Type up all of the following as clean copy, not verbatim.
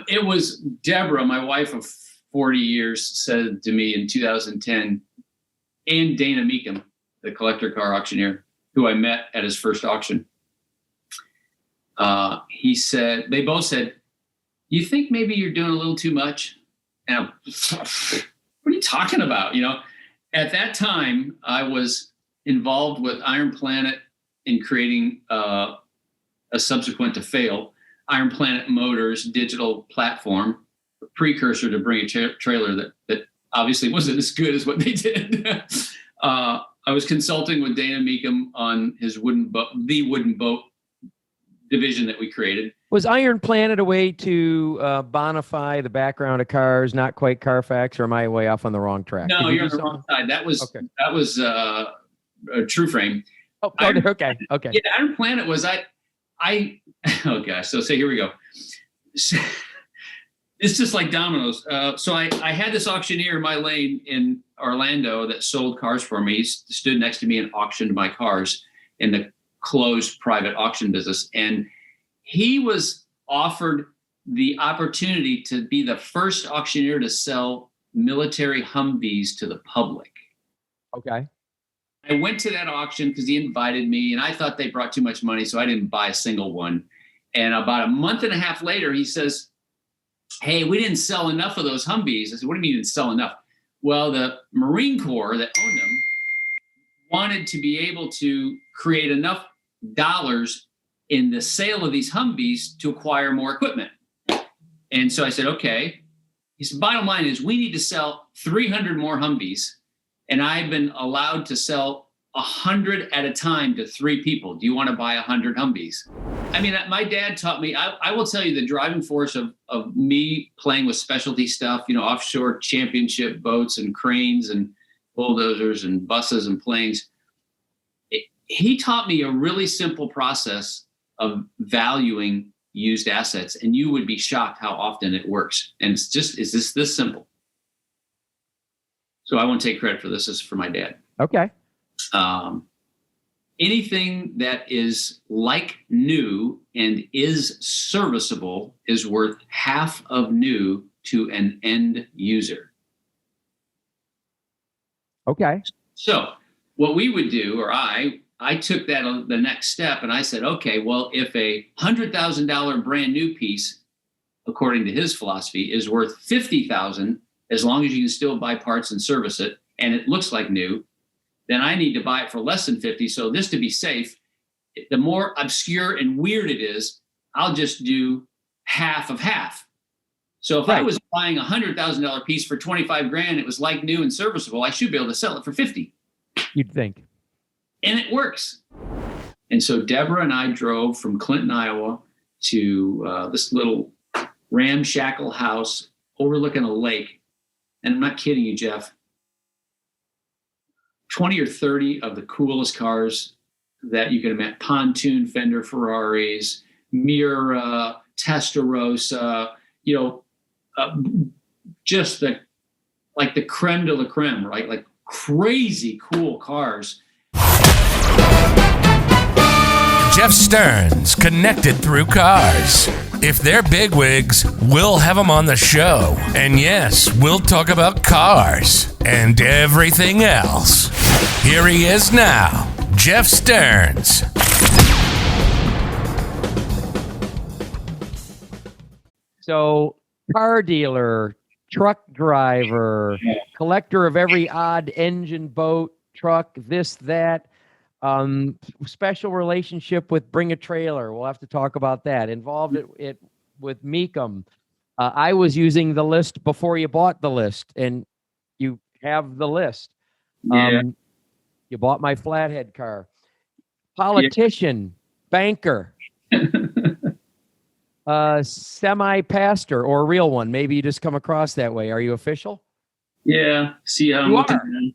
It was Deborah, my wife of 40 years, said to me in 2010, and Dana Mecum, the collector car auctioneer, who I met at his first auction. They both said, you think maybe you're doing a little too much? And what are you talking about? At that time, I was involved with Iron Planet in creating a subsequent to fail Iron Planet Motors digital platform, a precursor to Bring a Trailer that obviously wasn't as good as what they did. I was consulting with Dana Mecum on his wooden boat division that we created. Was Iron Planet a way to bonify the background of cars, not quite Carfax, or am I way off on the wrong track? No, you're on the wrong side. That was a True Frame. Oh, okay. Yeah, Iron Planet was oh gosh. So here we go. It's just like dominoes. So I had this auctioneer in my lane in Orlando that sold cars for me. He stood next to me and auctioned my cars in the closed private auction business. And he was offered the opportunity to be the first auctioneer to sell military Humvees to the public. Okay. I went to that auction because he invited me, and I thought they brought too much money, so I didn't buy a single one. And about a month and a half later, he says, hey, we didn't sell enough of those Humvees. I said, what do you mean you didn't sell enough? Well, the Marine Corps that owned them wanted to be able to create enough dollars in the sale of these Humvees to acquire more equipment. And so I said, okay. He said, bottom line is we need to sell 300 more Humvees, and I've been allowed to sell 100 at a time to 3 people. Do you want to buy 100 Humvees? I mean, my dad taught me, I will tell you the driving force of me playing with specialty stuff, offshore championship boats and cranes and bulldozers and buses and planes. He taught me a really simple process of valuing used assets, and you would be shocked how often it works. And it's this simple. So I won't take credit for this. This is for my dad. Okay. Anything that is like new and is serviceable is worth half of new to an end user. Okay. So what we would do, or I took that on the next step, and I said, okay, well, if a $100,000 brand new piece, according to his philosophy, is worth $50,000, as long as you can still buy parts and service it, and it looks like new, then I need to buy it for less than 50. So this to be safe, the more obscure and weird it is, I'll just do half of half. So if I was buying a $100,000 piece for 25 grand, it was like new and serviceable, I should be able to sell it for 50. You'd think. And it works. And so Deborah and I drove from Clinton, Iowa to this little ramshackle house overlooking a lake. And I'm not kidding you, Jeff. 20 or 30 of the coolest cars that you can imagine. Pontoon Fender Ferraris, Mura, Testarossa, just the creme de la creme, right? Like crazy cool cars. Jeff Stearns, connected through cars. If they're bigwigs, we'll have them on the show. And yes, we'll talk about cars and everything else. Here he is now, Jeff Stearns. So, car dealer, truck driver, collector of every odd engine, boat, truck, this, that. Special relationship with Bring a Trailer. We'll have to talk about that. Involved it with Mecum. I was using the list before you bought the list, and you have the list. Yeah. You bought my flathead car. Politician, banker, semi-pastor, or a real one. Maybe you just come across that way. Are you official? Yeah. See how I'm looking at are. it.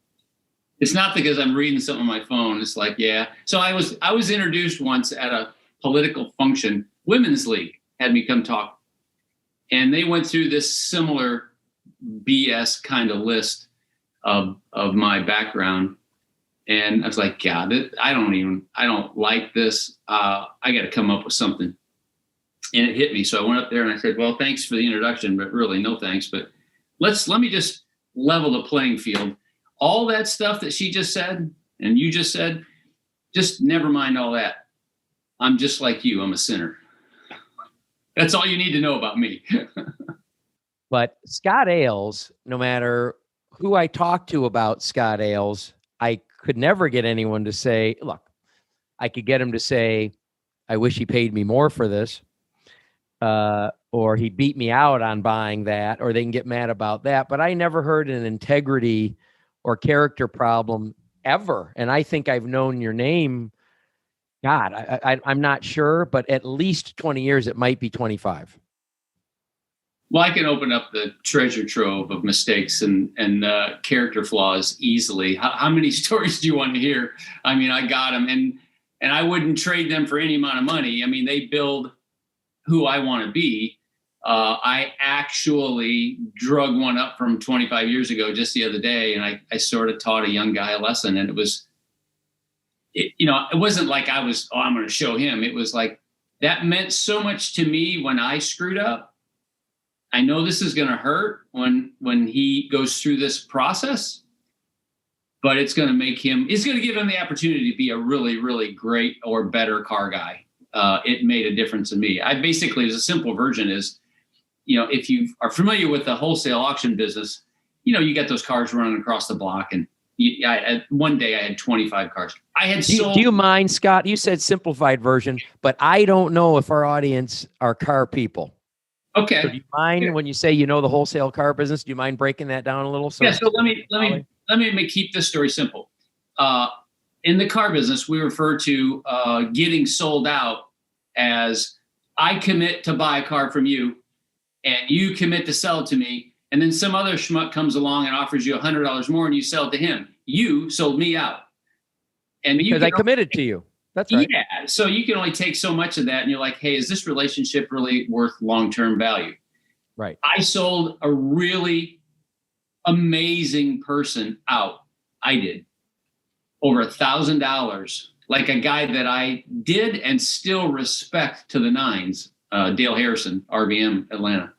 It's not because I'm reading something on my phone. It's like, yeah. So I was introduced once at a political function. Women's League had me come talk. And they went through this similar BS kind of list of my background. And I was like, God, I don't like this. I got to come up with something. And it hit me. So I went up there and I said, well, thanks for the introduction, but really no thanks. But let me just level the playing field. All that stuff that she just said and you just said, just never mind all that. I'm just like you. I'm a sinner. That's all you need to know about me. But Scott Ailes, no matter who I talk to about Scott Ailes, I could never get anyone to say, look, I could get him to say, I wish he paid me more for this. Or he beat me out on buying that, or they can get mad about that. But I never heard an integrity or character problem ever. And I think I've known your name. God, I'm not sure, but at least 20 years, it might be 25. Well, I can open up the treasure trove of mistakes and character flaws easily. How many stories do you want to hear? I mean, I got them, and I wouldn't trade them for any amount of money. I mean, they build who I want to be. I actually drug one up from 25 years ago just the other day, and I sort of taught a young guy a lesson, and it wasn't like I was, I'm going to show him. It was like, that meant so much to me when I screwed up. I know this is going to hurt when he goes through this process, but it's going to give him the opportunity to be a really, really great or better car guy. It made a difference in me. Basically, as a simple version is, if you are familiar with the wholesale auction business, you get those cars running across the block, and one day I had 25 cars. Do you mind, Scott? You said simplified version, but I don't know if our audience are car people. Okay. So do you mind when you say the wholesale car business? Do you mind breaking that down a little? So let me keep this story simple. In the car business, we refer to getting sold out as I commit to buy a car from you, and you commit to sell it to me, and then some other schmuck comes along and offers you $100 more, and you sell it to him. You sold me out, and because I committed to you. That's right. Yeah. So you can only take so much of that, and you're like, hey, is this relationship really worth long-term value? Right. I sold a really amazing person out. I did over $1,000, like a guy that I did and still respect to the nines, Dale Harrison, RVM, Atlanta.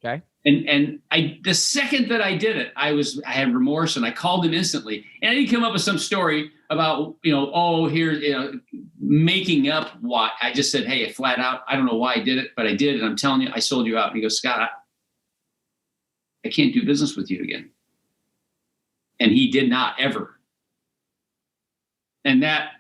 Okay. And the second that I did it, I had remorse, and I called him instantly. And I didn't come up with some story about, making up why. I just said, hey, flat out, I don't know why I did it, but I did. And I'm telling you, I sold you out. And he goes, Scott, I can't do business with you again. And he did not ever. And that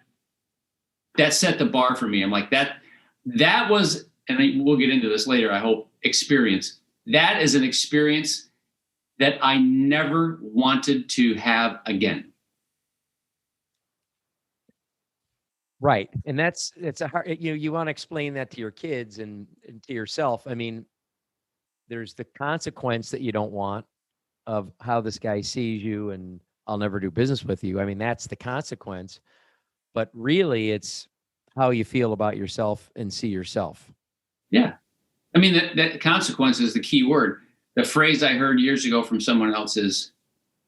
set the bar for me. I'm like, that was, and we'll get into this later, I hope, experience. That is an experience that I never wanted to have again. Right. And it's a hard, you want to explain that to your kids and to yourself. I mean, there's the consequence that you don't want of how this guy sees you, and I'll never do business with you. I mean, that's the consequence, but really it's how you feel about yourself and see yourself. Yeah. I mean, that consequence is the key word. The phrase I heard years ago from someone else is,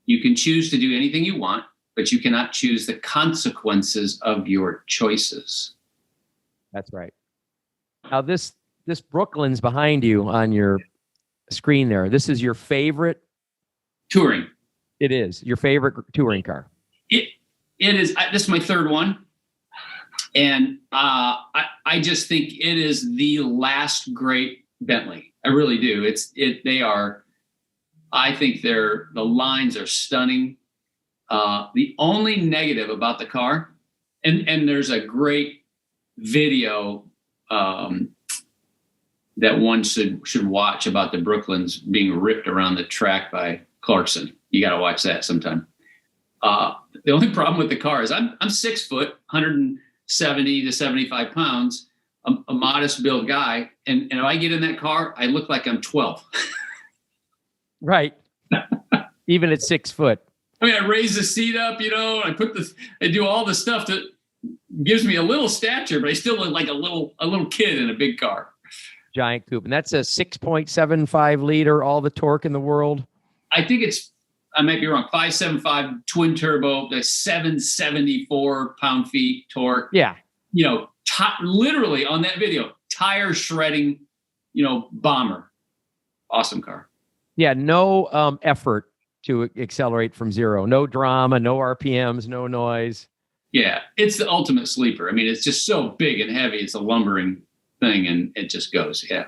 you can choose to do anything you want, but you cannot choose the consequences of your choices. That's right. Now, this Brooklyn's behind you on your screen there. This is your favorite touring. It is your favorite touring car. It is. This is my third one. And I just think it is the last great Bentley. I really do. I think the lines are stunning. The only negative about the car, and there's a great video that one should watch about the Brooklyns being ripped around the track by Clarkson. You got to watch that sometime. The only problem with the car is I'm 6 foot, 170 to 75 pounds, a modest built guy. And if I get in that car, I look like I'm 12. Right. Even at 6 foot. I mean, I raise the seat up, I do all the stuff that gives me a little stature, but I still look like a little kid in a big car. Giant coupe. And that's a 6.75 liter, all the torque in the world. I think I might be wrong, 575 twin turbo, the 774 pound-feet torque. Yeah. Literally on that video, tire shredding, bomber. Awesome car. Yeah, no effort to accelerate from zero. No drama, no RPMs, no noise. Yeah, it's the ultimate sleeper. I mean, it's just so big and heavy. It's a lumbering thing, and it just goes. Yeah.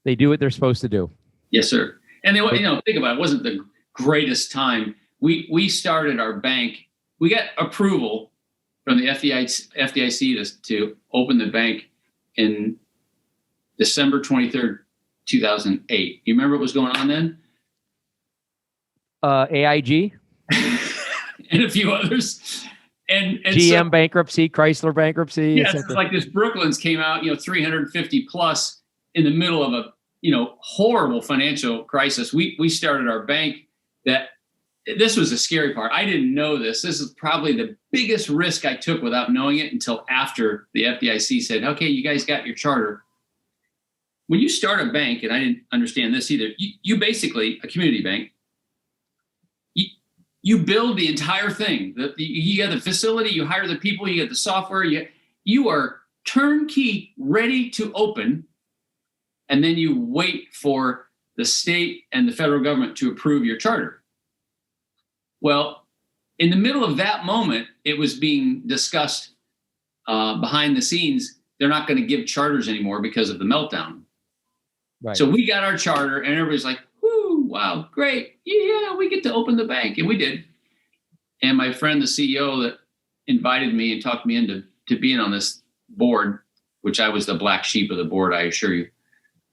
They do what they're supposed to do. Yes, sir. And they, think about it. It wasn't the greatest time. We started our bank. We got approval from the FDIC to open the bank in December 23rd, 2008. You remember what was going on then? AIG? And a few others. And GM bankruptcy, Chrysler bankruptcy. Yes, it's like this Brooklands came out, 350 plus in the middle of a, horrible financial crisis. We started our bank. This was the scary part. I didn't know this. This is probably the biggest risk I took without knowing it until after the FDIC said, okay, you guys got your charter. When you start a bank, and I didn't understand this either, you basically, a community bank, you build the entire thing. You get the facility, you hire the people, you get the software, you are turnkey, ready to open, and then you wait for the state and the federal government to approve your charter. Well, in the middle of that moment, it was being discussed behind the scenes. They're not going to give charters anymore because of the meltdown. Right. So we got our charter, and everybody's like, "Whoo, wow, great. Yeah, we get to open the bank." And we did. And my friend, the CEO that invited me and talked me into being on this board, which I was the black sheep of the board, I assure you,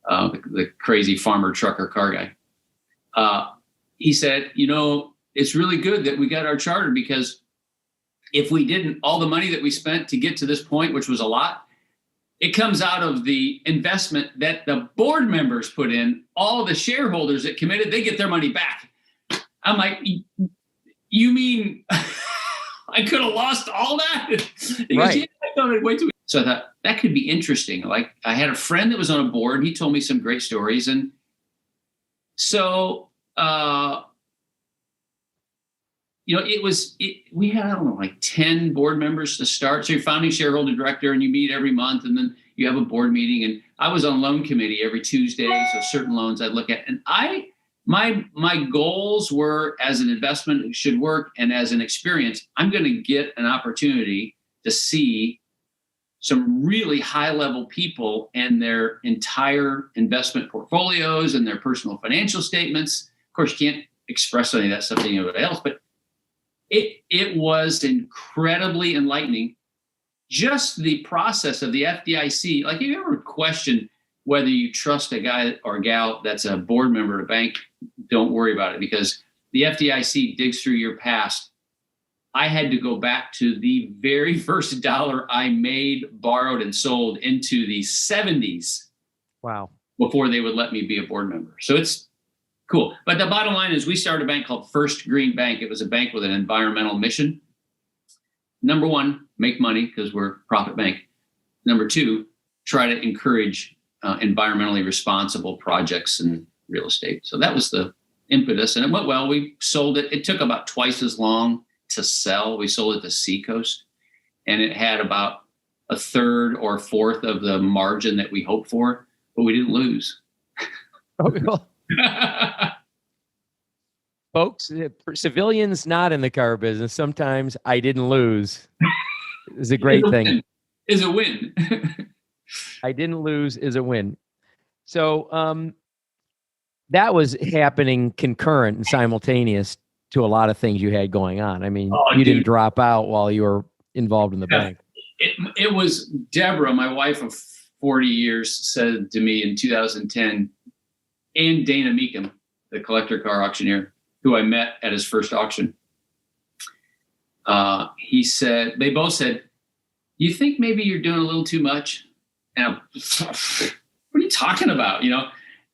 the crazy farmer trucker car guy. He said, it's really good that we got our charter, because if we didn't, all the money that we spent to get to this point, which was a lot, it comes out of the investment that the board members put in. All the shareholders that committed, they get their money back. I'm like, you mean I could have lost all that? He goes, yeah, I thought I'd wait till. So I thought that could be interesting. Like, I had a friend that was on a board. He told me some great stories. And so, we had, I don't know, like 10 board members to start. So you're founding shareholder director, and you meet every month, and then you have a board meeting. And I was on loan committee every Tuesday. So certain loans I'd look at. And my goals were, as an investment, it should work. And as an experience, I'm going to get an opportunity to see some really high level people and their entire investment portfolios and their personal financial statements. Of course, you can't express any of that stuff to anybody else, but it was incredibly enlightening. Just the process of the FDIC. Like, if you ever question whether you trust a guy or gal that's a board member at a bank, don't worry about it, because the FDIC digs through your past. I had to go back to the very first dollar I made, borrowed, and sold into the 70s. Wow. Before they would let me be a board member. So it's cool. But the bottom line is, we started a bank called First Green Bank. It was a bank with an environmental mission. Number one, make money, because we're a profit bank. Number two, try to encourage environmentally responsible projects in real estate. So that was the impetus, and it went well. We sold it. It took about twice as long to sell. We sold it to Seacoast, and it had about a third or fourth of the margin that we hoped for, but we didn't lose. Oh, cool. Folks, for civilians not in the car business, sometimes I didn't lose is a great thing. Is a win. I didn't lose is a win. So that was happening concurrent and simultaneous to a lot of things you had going on. I mean, you didn't drop out while you were involved in the bank. It was Deborah, my wife of 40 years, said to me in 2010, and Dana Mecum, the collector car auctioneer, who I met at his first auction. They both said, you think maybe you're doing a little too much? And what are you talking about?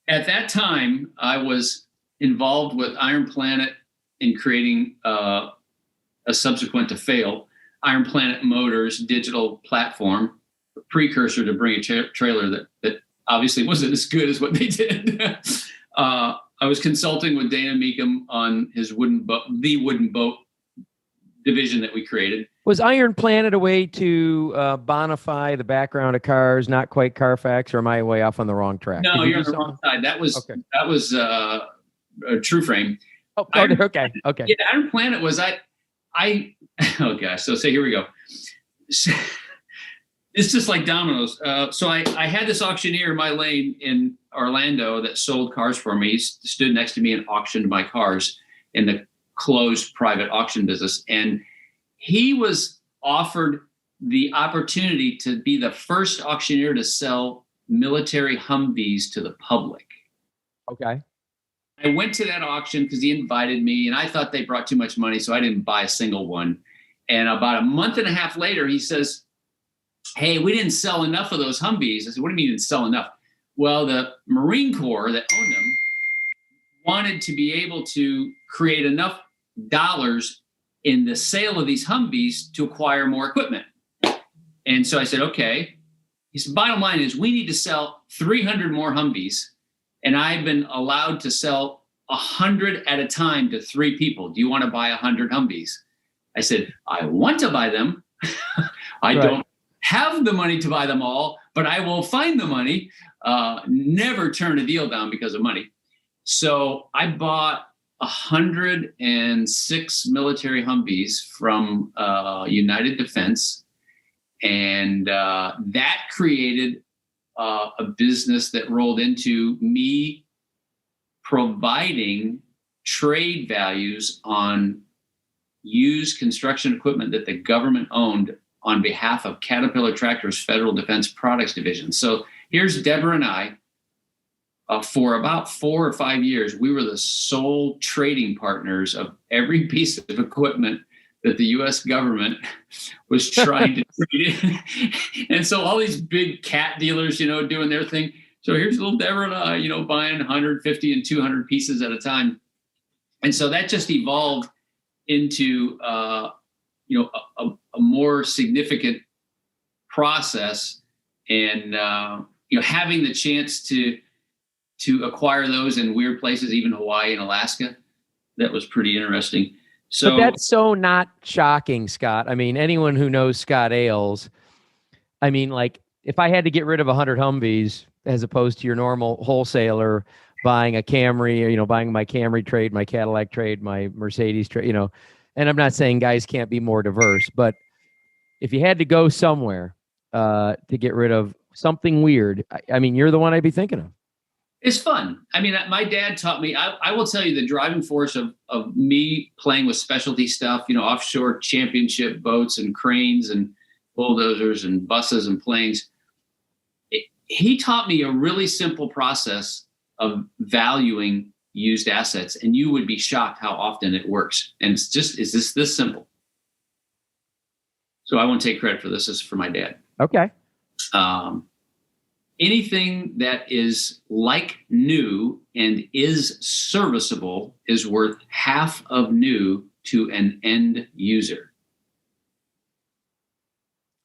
At that time, I was involved with Iron Planet in creating a subsequent to fail Iron Planet Motors digital platform, a precursor to bring a trailer that obviously wasn't as good as what they did. I was consulting with Dana Mecum on his the wooden boat division that we created. Was Iron Planet a way to bonify the background of cars, not quite Carfax, or am I way off on the wrong track? No, you're on the wrong side. That was a True Frame. Oh, okay. Yeah, Iron Planet was oh gosh. So here we go. It's just like dominoes. So I had this auctioneer in my lane in Orlando that sold cars for me. He stood next to me and auctioned my cars in the closed private auction business. And he was offered the opportunity to be the first auctioneer to sell military Humvees to the public. Okay. I went to that auction because he invited me, and I thought they brought too much money, so I didn't buy a single one. And about a month and a half later, he says, "Hey, we didn't sell enough of those Humvees." I said, "What do you mean you didn't sell enough?" Well, the Marine Corps that owned them wanted to be able to create enough dollars in the sale of these Humvees to acquire more equipment. And so I said, okay. He said, bottom line is we need to sell 300 more Humvees, and I've been allowed to sell 100 at a time to 3 people. Do you want to buy 100 Humvees? I said, I want to buy them. I don't have the money to buy them all, but I will find the money. Never turn a deal down because of money. So I bought 106 military Humvees from United Defense, and that created a business that rolled into me providing trade values on used construction equipment that the government owned on behalf of Caterpillar Tractor's Federal Defense Products Division. So here's Deborah and I. For about 4 or 5 years, we were the sole trading partners of every piece of equipment that the U.S. government was trying to trade in. And so all these big cat dealers, doing their thing. So here's little Deborah and I, buying 150 and 200 pieces at a time. And so that just evolved into, a more significant process, and, having the chance to acquire those in weird places, even Hawaii and Alaska. That was pretty interesting. So but that's so not shocking, Scott. I mean, anyone who knows Scott Ailes, I mean, like if I had to get rid of 100 Humvees as opposed to your normal wholesaler buying a Camry, or, buying my Camry trade, my Cadillac trade, my Mercedes trade, and I'm not saying guys can't be more diverse, but if you had to go somewhere to get rid of something weird, I mean, you're the one I'd be thinking of. It's fun. I mean, my dad taught me, I will tell you the driving force of me playing with specialty stuff, offshore championship boats and cranes and bulldozers and buses and planes. He taught me a really simple process of valuing used assets, and you would be shocked how often it works. And it's this simple. So I won't take credit for this. This is for my dad. Okay. Anything that is like new and is serviceable is worth half of new to an end user.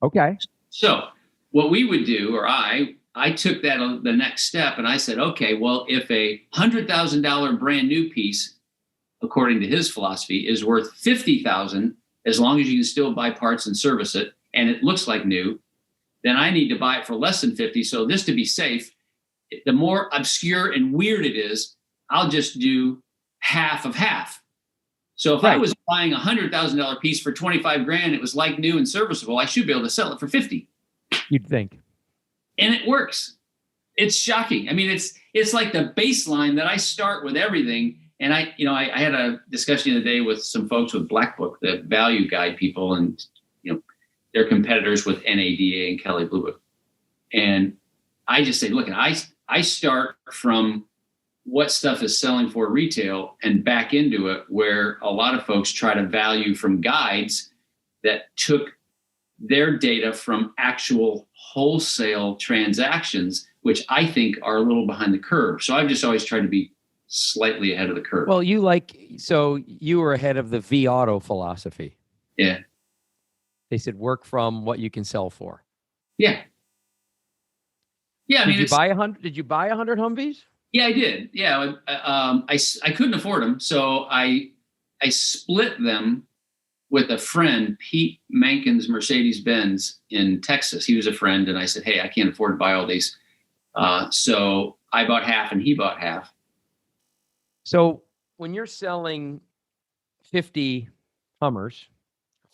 Okay. So what we would do, or I took that on the next step, and I said, okay, well, if a $100,000 brand new piece, according to his philosophy, is worth $50,000, as long as you can still buy parts and service it, and it looks like new, then I need to buy it for less than 50. So this, to be safe, the more obscure and weird it is, I'll just do half of half. So if I was buying a $100,000 piece for 25 grand, it was like new and serviceable, I should be able to sell it for 50. You'd think. And it works. It's shocking. I mean, it's like the baseline that I start with everything. And I had a discussion the other day with some folks with Black Book, the value guide people, and they're competitors with NADA and Kelley Blue Book. And I just say, look, I start from what stuff is selling for retail and back into it, where a lot of folks try to value from guides that took their data from actual wholesale transactions, which I think are a little behind the curve. So I've just always tried to be slightly ahead of the curve. Well, you were ahead of the V Auto philosophy. Yeah. They said work from what you can sell for. Yeah. Yeah. I mean, did you buy 100 Humvees? Yeah, I did. Yeah. I couldn't afford them. So I split them with a friend, Pete Mankin's Mercedes-Benz in Texas. He was a friend, and I said, hey, I can't afford to buy all these. So I bought half and he bought half. So when you're selling 50 Hummers,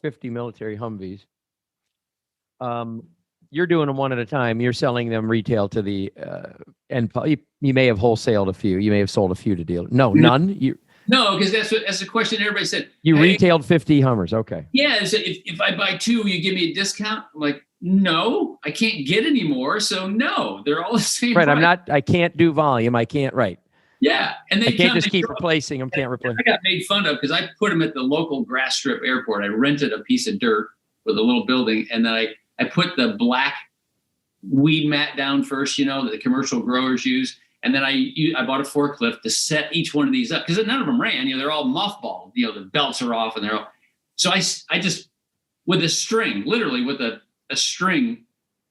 50 military Humvees, you're doing them one at a time. You're selling them retail to the end. You may have wholesaled a few. You may have sold a few to deal. No, none. No, because that's the question everybody said. You hey, retailed 50 Hummers. Okay. Yeah. So if I buy two, you give me a discount. I'm like, no, I can't get any more. So no, they're all the same. Right. price. I can't do volume. I can't. Right. Yeah. And I can't just keep replacing them. Can't replace. I got made fun of because I put them at the local grass strip airport. I rented a piece of dirt with a little building. And then I put the black weed mat down first, that the commercial growers use. And then I bought a forklift to set each one of these up because none of them ran. They're all mothballed. The belts are off and they're all. So I just with a string, literally with a string,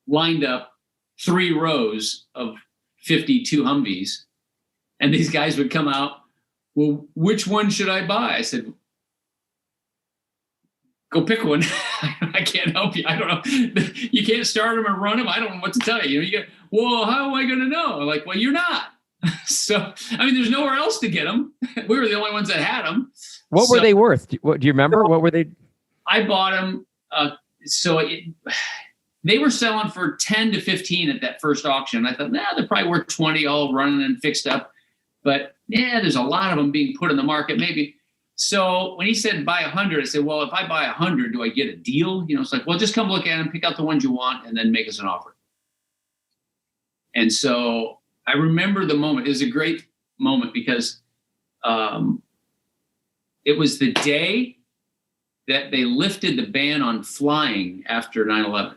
lined up 3 rows of 52 Humvees, and these guys would come out. Well, which one should I buy? I said, go pick one. I can't help you. I don't know. You can't start them or run them. I don't know what to tell you. You get, well, how am I going to know? I'm like, well, you're not. So, there's nowhere else to get them. We were the only ones that had them. What were they worth? Do you remember? What were they? I bought them. They were selling for 10 to 15 at that first auction. I thought, they're probably worth 20 all running and fixed up. But there's a lot of them being put in the market, maybe. So when he said buy 100, I said, well, if I buy 100, do I get a deal? It's like, well, just come look at them, pick out the ones you want, and then make us an offer. And so I remember the moment. It was a great moment because it was the day that they lifted the ban on flying after 9/11.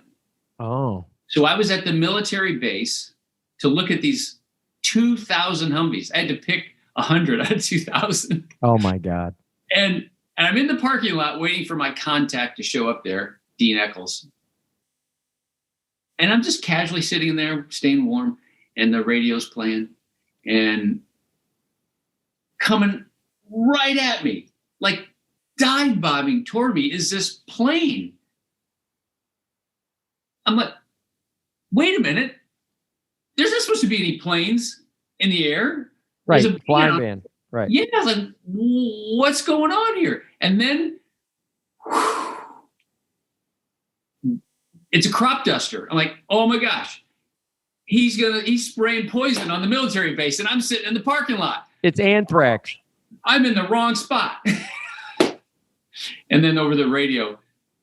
Oh. So I was at the military base to look at these 2,000 Humvees. I had to pick 100 out of 2,000. Oh my God. And I'm in the parking lot waiting for my contact to show up there, Dean Eccles. And I'm just casually sitting there, staying warm, and the radio's playing. And coming right at me, like dive bombing toward me, is this plane. I'm like, wait a minute. There's not supposed to be any planes in the air. Right, flying ban. Right. Yeah, I was like, what's going on here? And then it's a crop duster. I'm like, oh my gosh, he's spraying poison on the military base, and I'm sitting in the parking lot. It's anthrax. I'm in the wrong spot. And then over the radio,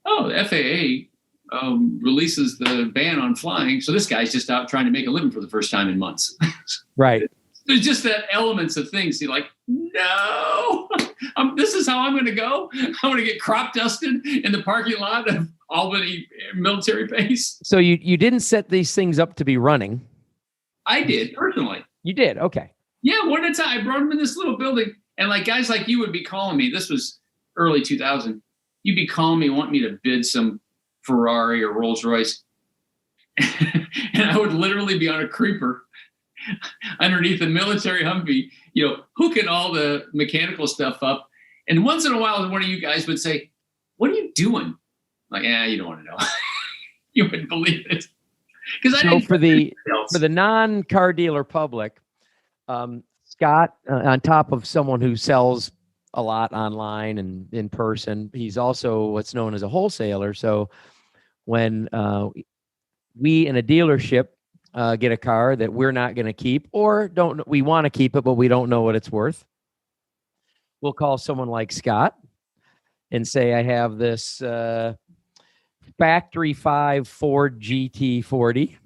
the FAA releases the ban on flying. So this guy's just out trying to make a living for the first time in months. Right. There's just that elements of things. You're like, no, this is how I'm going to go. I'm going to get crop dusted in the parking lot of Albany military base. So you didn't set these things up to be running. I did, personally. You did? Okay. Yeah, one at a time. I brought them in this little building. And like guys like you would be calling me. This was early 2000. You'd be calling me, wanting me to bid some Ferrari or Rolls Royce. And I would literally be on a creeper underneath the military Humvee, hooking all the mechanical stuff up. And once in a while, one of you guys would say, what are you doing? Like, you don't want to know. You wouldn't believe it. So for the non-car dealer public, Scott, on top of someone who sells a lot online and in person, he's also what's known as a wholesaler. So when we in a dealership get a car that we're not going to keep, or we want to keep it, but we don't know what it's worth, we'll call someone like Scott and say, I have this factory 5 Ford GT40.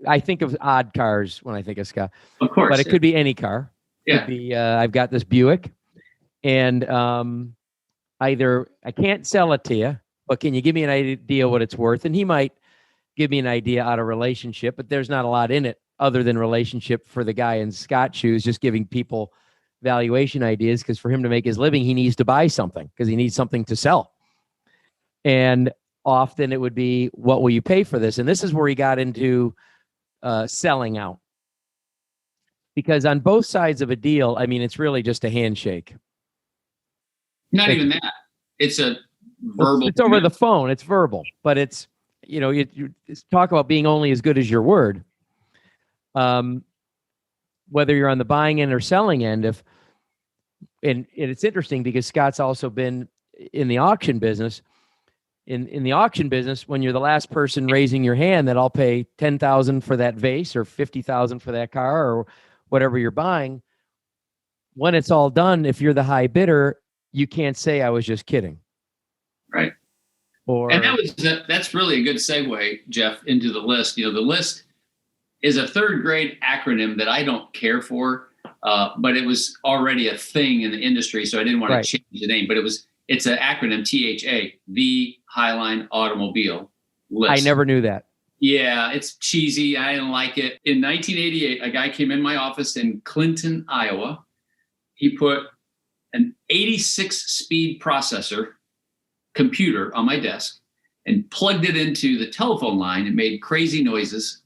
I think of odd cars when I think of Scott. Of course. But it could be any car. Yeah. Could be, I've got this Buick, and either I can't sell it to you, but can you give me an idea what it's worth? And he might give me an idea out of relationship, but there's not a lot in it other than relationship for the guy in Scott's shoes, just giving people valuation ideas, because for him to make his living, he needs to buy something because he needs something to sell. And often it would be, what will you pay for this? And this is where he got into selling out. Because on both sides of a deal, it's really just a handshake. Not even that. It's a verbal. It's over the phone. It's verbal, but it's, you talk about being only as good as your word. Whether you're on the buying end or selling end, and it's interesting because Scott's also been in the auction business. In the auction business, when you're the last person raising your hand that I'll pay $10,000 for that vase or $50,000 for that car or whatever you're buying, when it's all done, if you're the high bidder, you can't say I was just kidding. Right. And that's really a good segue, Jeff, into the list. The list is a third grade acronym that I don't care for, but it was already a thing in the industry, so I didn't want to change the name. But it's an acronym, THA, the Highline Automobile List. I never knew that. Yeah, it's cheesy. I didn't like it. In 1988, a guy came in my office in Clinton, Iowa. He put an 86-speed processor computer on my desk and plugged it into the telephone line. It made crazy noises.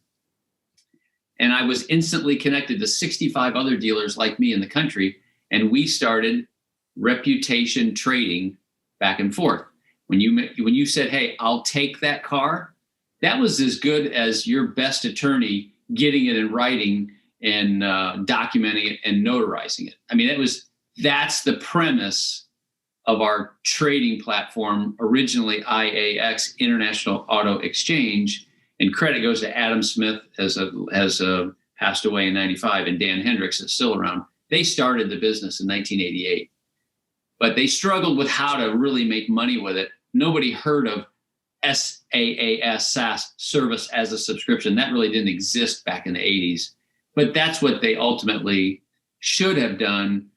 And I was instantly connected to 65 other dealers like me in the country. And we started reputation trading back and forth. When you said, hey, I'll take that car, that was as good as your best attorney getting it in writing and documenting it and notarizing it. I mean, that's the premise of our trading platform, originally IAX, International Auto Exchange, and credit goes to Adam Smith has passed away in 95, and Dan Hendricks is still around. They started the business in 1988, but they struggled with how to really make money with it. Nobody heard of SaaS, SaaS, service as a subscription. That really didn't exist back in the 80s, but that's what they ultimately should have done.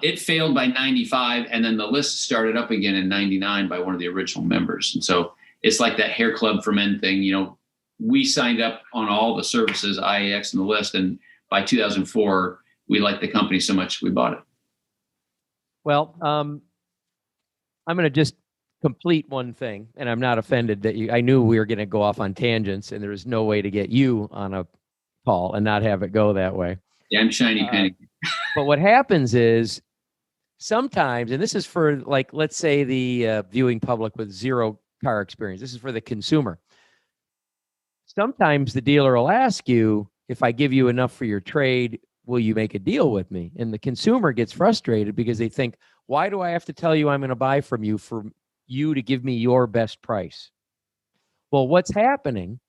It failed by 95, and then the list started up again in 99 by one of the original members. And so it's like that hair club for men thing. We signed up on all the services, IAX and the list, and by 2004, we liked the company so much we bought it. Well, I'm going to just complete one thing, and I'm not offended that I knew we were going to go off on tangents, and there was no way to get you on a call and not have it go that way. Yeah, I'm shiny penny. But what happens is sometimes, and this is for, like, let's say the viewing public with zero car experience. This is for the consumer. Sometimes the dealer will ask you, if I give you enough for your trade, will you make a deal with me? And the consumer gets frustrated because they think, why do I have to tell you I'm going to buy from you for you to give me your best price? Well, what's happening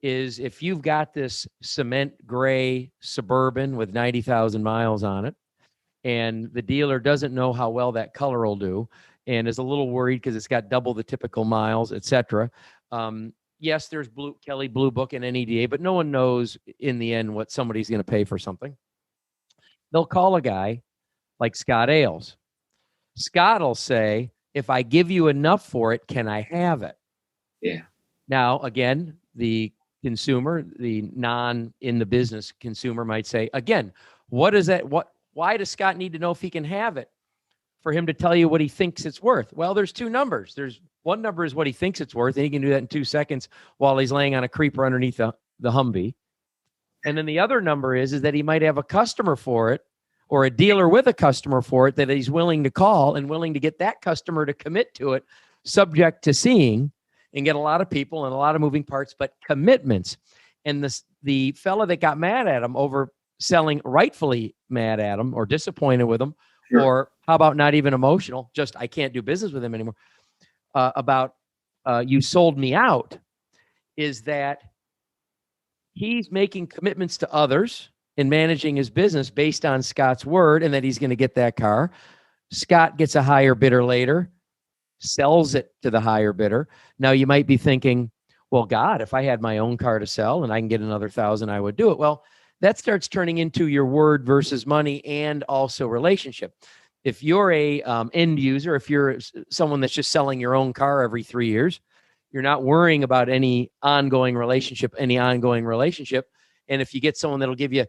is if you've got this cement gray Suburban with 90,000 miles on it, and the dealer doesn't know how well that color will do, and is a little worried because it's got double the typical miles, etc. Yes, there's Kelly Blue Book and NEDA, but no one knows in the end what somebody's going to pay for something. They'll call a guy like Scott Ailes. Scott will say, if I give you enough for it, can I have it? Yeah. Now, again, the consumer, the in the business consumer might say, again, what is that? Why does Scott need to know if he can have it for him to tell you what he thinks it's worth? Well, there's two numbers. There's one number is what he thinks it's worth, and he can do that in 2 seconds while he's laying on a creeper underneath the Humvee. And then the other number is that he might have a customer for it, or a dealer with a customer for it that he's willing to call and willing to get that customer to commit to it, subject to seeing, and get a lot of people and a lot of moving parts, but commitments. And the fella that got mad at him over selling, rightfully mad at him or disappointed with him, sure, or how about not even emotional, just I can't do business with him anymore, about you sold me out, is that he's making commitments to others and managing his business based on Scott's word and that he's going to get that car. Scott gets a higher bidder later, sells it to the higher bidder. Now you might be thinking, well, God, if I had my own car to sell and I can get another 1,000, I would do it. Well, that starts turning into your word versus money and also relationship. If you're a end user, if you're someone that's just selling your own car every 3 years, you're not worrying about any ongoing relationship. And if you get someone that'll give you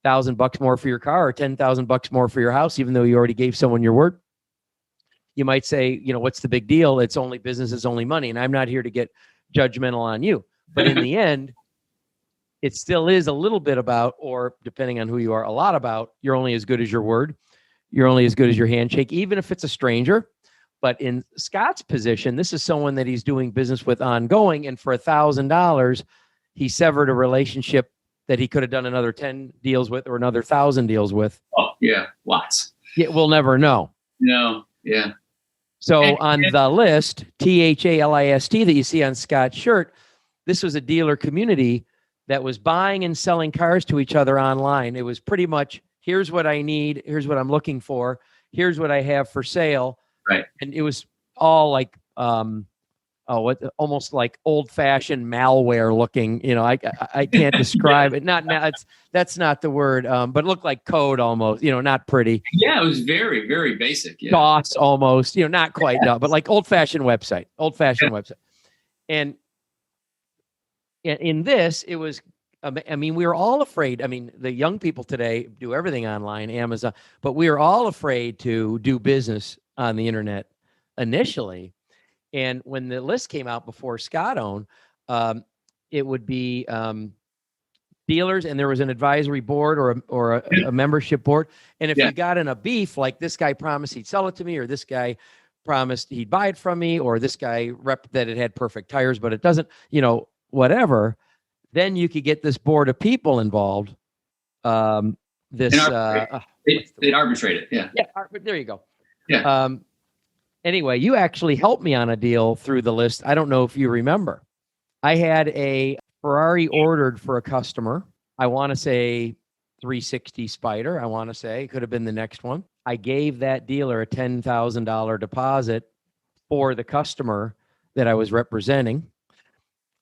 $1,000 more for your car or $10,000 more for your house, even though you already gave someone your word, you might say, what's the big deal? It's only business, it's only money. And I'm not here to get judgmental on you. But in the end, it still is a little bit about, or depending on who you are, a lot about, you're only as good as your word. you're only as good as your handshake, even if it's a stranger. But in Scott's position, this is someone that he's doing business with ongoing. And for $1,000, he severed a relationship that he could have done another 10 deals with or another 1,000 deals with. Oh, yeah. Lots. Yeah, we'll never know. No. Yeah. So on the list, THALIST, that you see on Scott's shirt, this was a dealer community that was buying and selling cars to each other online. It was pretty much, here's what I need. Here's what I'm looking for. Here's what I have for sale. Right. And it was all like, almost like old-fashioned malware looking. I can't describe it. That's not the word. But it looked like code almost. Not pretty. Yeah, it was very, very basic. Yeah. DOS almost. Not quite, but like old-fashioned website. Website. And in this, it was. We were all afraid. The young people today do everything online, Amazon, but we were all afraid to do business on the internet initially. And when the list came out before Scott owned, it would be dealers, and there was an advisory board or a membership board. And if you got in a beef, like this guy promised he'd sell it to me, or this guy promised he'd buy it from me, or this guy rep that it had perfect tires, but it doesn't, whatever, then you could get this board of people involved. They'd arbitrate it. Yeah. Yeah. There you go. Yeah. Anyway, you actually helped me on a deal through the list. I don't know if you remember. I had a Ferrari ordered for a customer. I want to say 360 Spider. I want to say it could have been the next one. I gave that dealer a $10,000 deposit for the customer that I was representing.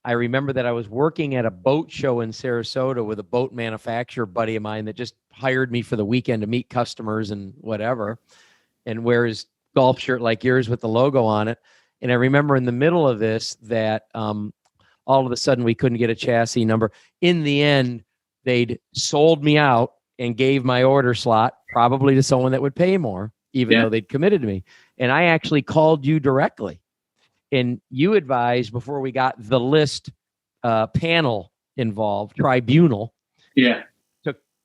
I remember that I was working at a boat show in Sarasota with a boat manufacturer buddy of mine that just hired me for the weekend to meet customers and whatever, and wear his golf shirt like yours with the logo on it. And I remember in the middle of this that all of a sudden we couldn't get a chassis number. In the end, they'd sold me out and gave my order slot probably to someone that would pay more, even though they'd committed to me. And I actually called you directly. And you advised before we got the list panel involved, tribunal, to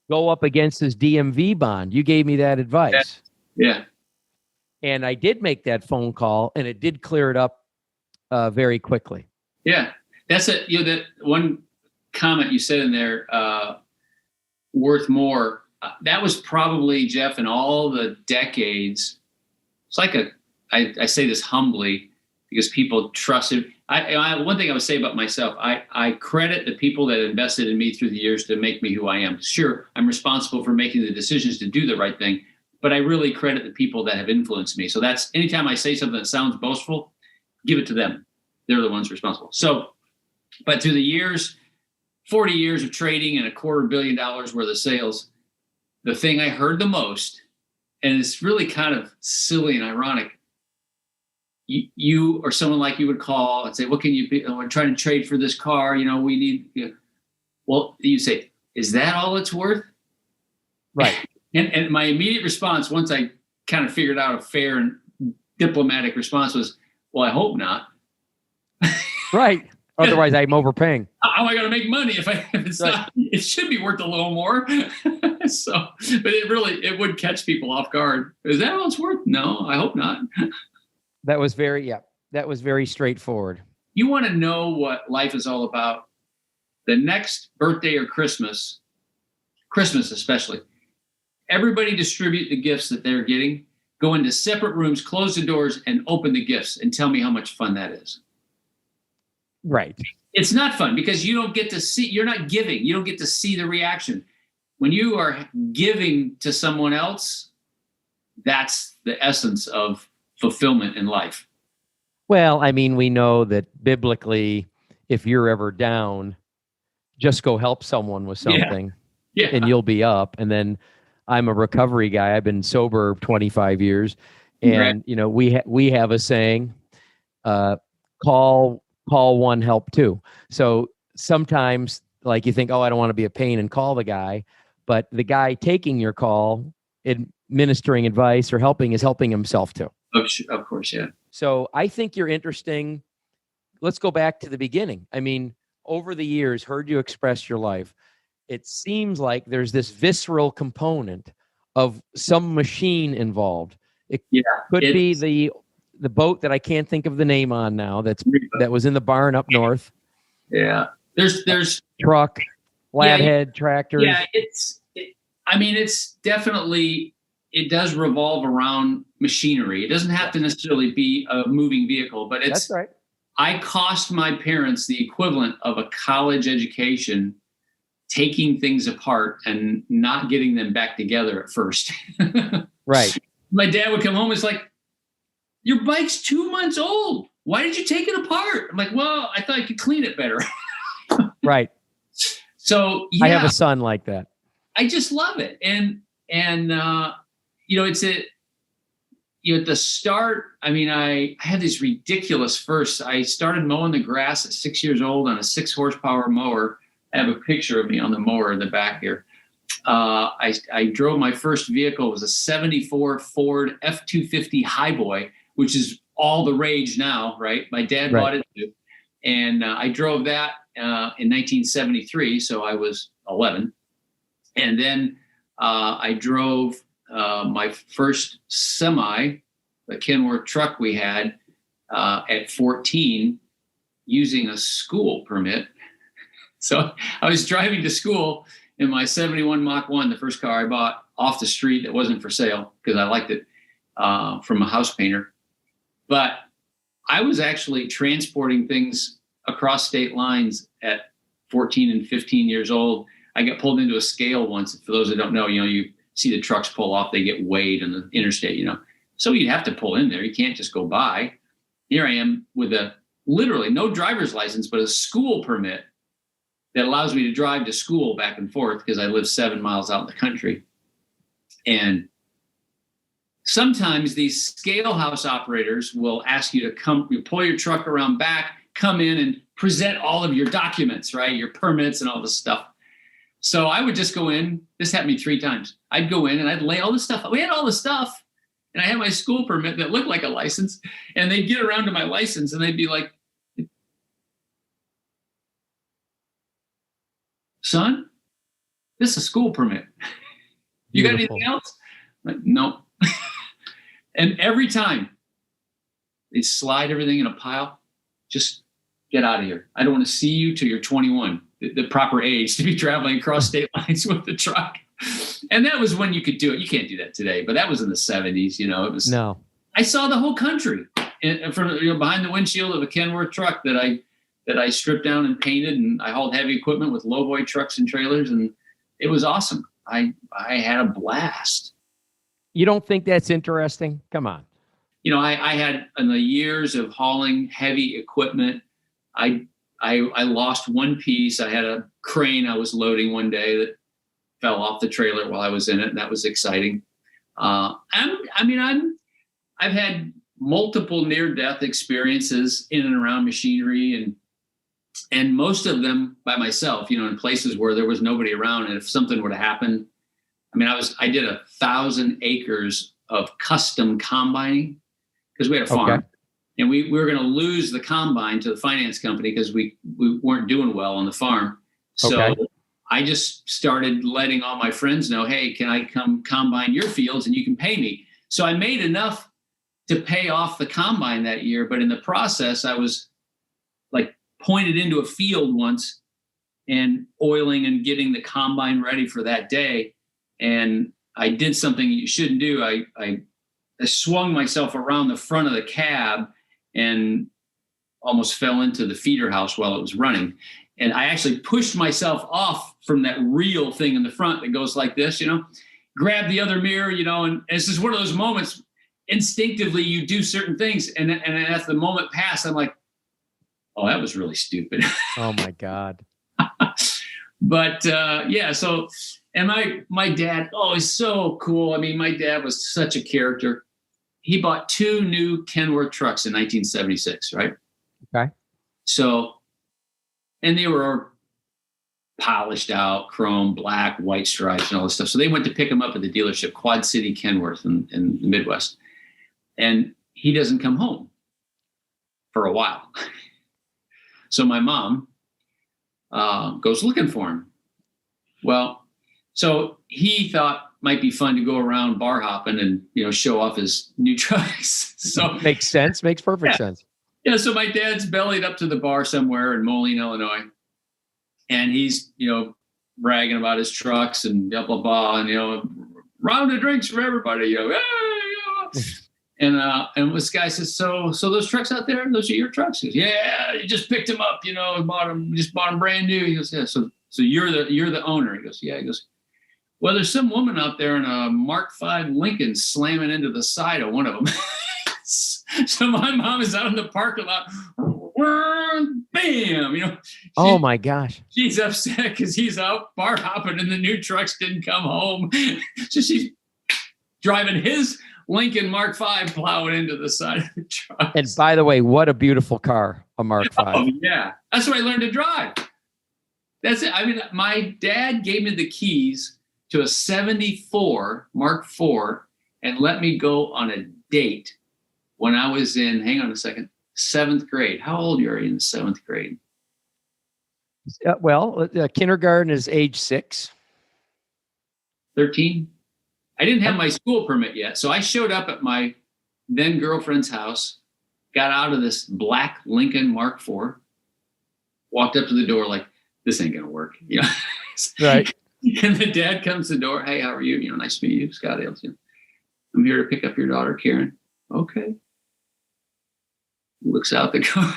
go up against this DMV bond. You gave me that advice. Yeah. And I did make that phone call, and it did clear it up very quickly. Yeah, that's it. That one comment you said in there, worth more. That was probably, Jeff, in all the decades. It's like I say this humbly because people trusted. One thing I would say about myself, I credit the people that invested in me through the years to make me who I am. Sure, I'm responsible for making the decisions to do the right thing, but I really credit the people that have influenced me. So that's, anytime I say something that sounds boastful, give it to them. They're the ones responsible. So, but through the years, 40 years of trading and $250 million worth of sales, the thing I heard the most, and it's really kind of silly and ironic, you or someone like you would call and say, what can you be? We're trying to trade for this car. We need, well, you say, is that all it's worth? Right. And my immediate response, once I kind of figured out a fair and diplomatic response, was, well, I hope not. Right. Otherwise, I'm overpaying. How am I going to make money if it's right. not? It should be worth a little more. So, but it would catch people off guard. Is that all it's worth? No, I hope not. That was very straightforward. You want to know what life is all about? The next birthday or Christmas especially, everybody distribute the gifts that they're getting, go into separate rooms, close the doors, and open the gifts, and tell me how much fun that is. Right. It's not fun because you don't get to see, you're not giving. You don't get to see the reaction. When you are giving to someone else, that's the essence of fulfillment in life. Well, we know that biblically, if you're ever down, just go help someone with something and you'll be up. And then I'm a recovery guy. I've been sober 25 years. And, we have a saying, call one, help two. So sometimes like you think, oh, I don't want to be a pain and call the guy, but the guy taking your call, administering advice or helping is helping himself too. Of course. Yeah. So I think you're interesting. Let's go back to the beginning. Over the years, heard you express your life. It seems like there's this visceral component of some machine involved. It Yeah, could be the boat that I can't think of the name on now. That was in the barn up north. Yeah, there's truck, flathead, tractors. Yeah, I mean, it's definitely, it does revolve around machinery. It doesn't have to necessarily be a moving vehicle, but That's right. I cost my parents the equivalent of a college education taking things apart and not getting them back together at first. Right. My dad would come home. It's like, your bike's 2 months old. Why did you take it apart? I'm like, well, I thought I could clean it better. Right. So yeah, I have a son like that. I just love it. And it's at the start, I mean, I had these ridiculous firsts. I started mowing the grass at 6 years old on a 6 horsepower mower. I have a picture of me on the mower in the back here. I drove my first vehicle. It was a 74 Ford F-250 highboy, which is all the rage now, right? My dad bought it too. And I drove that in 1973, so I was 11. And then I drove my first semi, the Kenworth truck we had, at 14 using a school permit. So I was driving to school in my 71 Mach 1, the first car I bought off the street that wasn't for sale because I liked it, from a house painter. But I was actually transporting things across state lines at 14 and 15 years old. I got pulled into a scale once. For those that don't know, you see the trucks pull off, they get weighed on the interstate, So you'd have to pull in there. You can't just go by. Here I am with literally no driver's license, but a school permit that allows me to drive to school back and forth because I live 7 miles out in the country. And sometimes these scale house operators will ask you to you pull your truck around back, come in and present all of your documents, right? Your permits and all this stuff. So I would just go in. This happened to me 3 times. I'd go in and I'd lay all this stuff. We had all the stuff. And I had my school permit that looked like a license. And they'd get around to my license and they'd be like, son, this is a school permit. You got anything else? I'm like, no. And every time they slide everything in a pile, just get out of here. I don't want to see you till you're 21, the proper age to be traveling across state lines with the truck. And that was when you could do it. You can't do that today, but that was in the 70s. It was. No. I saw the whole country from behind the windshield of a Kenworth truck that I stripped down and painted, and I hauled heavy equipment with lowboy trucks and trailers, and it was awesome. I had a blast. You don't think that's interesting? Come on. I had in the years of hauling heavy equipment, I lost one piece. I had a crane I was loading one day that fell off the trailer while I was in it, and that was exciting. I've had multiple near-death experiences in and around machinery, and most of them by myself, in places where there was nobody around. And if something were to happen, I did 1,000 acres of custom combining because we had a farm. Okay. And we were going to lose the combine to the finance company because we weren't doing well on the farm. So okay. I just started letting all my friends know, hey, can I come combine your fields and you can pay me? So I made enough to pay off the combine that year. But in the process, I was like pointed into a field once and oiling and getting the combine ready for that day. And I did something you shouldn't do. I swung myself around the front of the cab and almost fell into the feeder house while it was running. And I actually pushed myself off from that reel thing in the front that goes like this, grab the other mirror, and it's just one of those moments, instinctively you do certain things. And as the moment passed, I'm like, oh, that was really stupid. Oh my God. But so, and my dad, he's so cool. My dad was such a character. He bought 2 new Kenworth trucks in 1976, right? Okay. So, and they were polished out, chrome, black, white stripes, and all this stuff. So they went to pick them up at the dealership, Quad City Kenworth in the Midwest. And he doesn't come home for a while. So my mom goes looking for him. Well, so he thought might be fun to go around bar hopping and, show off his new trucks. So makes sense. Makes perfect sense. Yeah. So my dad's bellied up to the bar somewhere in Moline, Illinois. And he's, bragging about his trucks and blah, blah, blah. And, round of drinks for everybody, hey, And this guy says, so those trucks out there, those are your trucks? He goes, yeah, you just picked them up, bought them brand new. He goes, yeah. So you're the owner. He goes, yeah. He goes, well, there's some woman out there in a Mark V Lincoln slamming into the side of one of them. So my mom is out in the parking lot, bam, oh my gosh. She's upset because he's out bar hopping and the new trucks didn't come home. So she's driving his Lincoln Mark V plowing into the side of the truck. And by the way, what a beautiful car, a Mark V. Oh, yeah. That's what I learned to drive. That's it. I mean, my dad gave me the keys to a 74 Mark IV and let me go on a date when I was in, hang on a second, 7th grade. How old are you in the 7th grade? Kindergarten is age 6. 13? I didn't have my school permit yet. So I showed up at my then girlfriend's house, got out of this black Lincoln Mark IV, walked up to the door like, this ain't going to work. Right. And the dad comes to the door. Hey, how are you? Nice to meet you, Scott Ailes. I'm here to pick up your daughter, Karen. Okay. Looks out the car.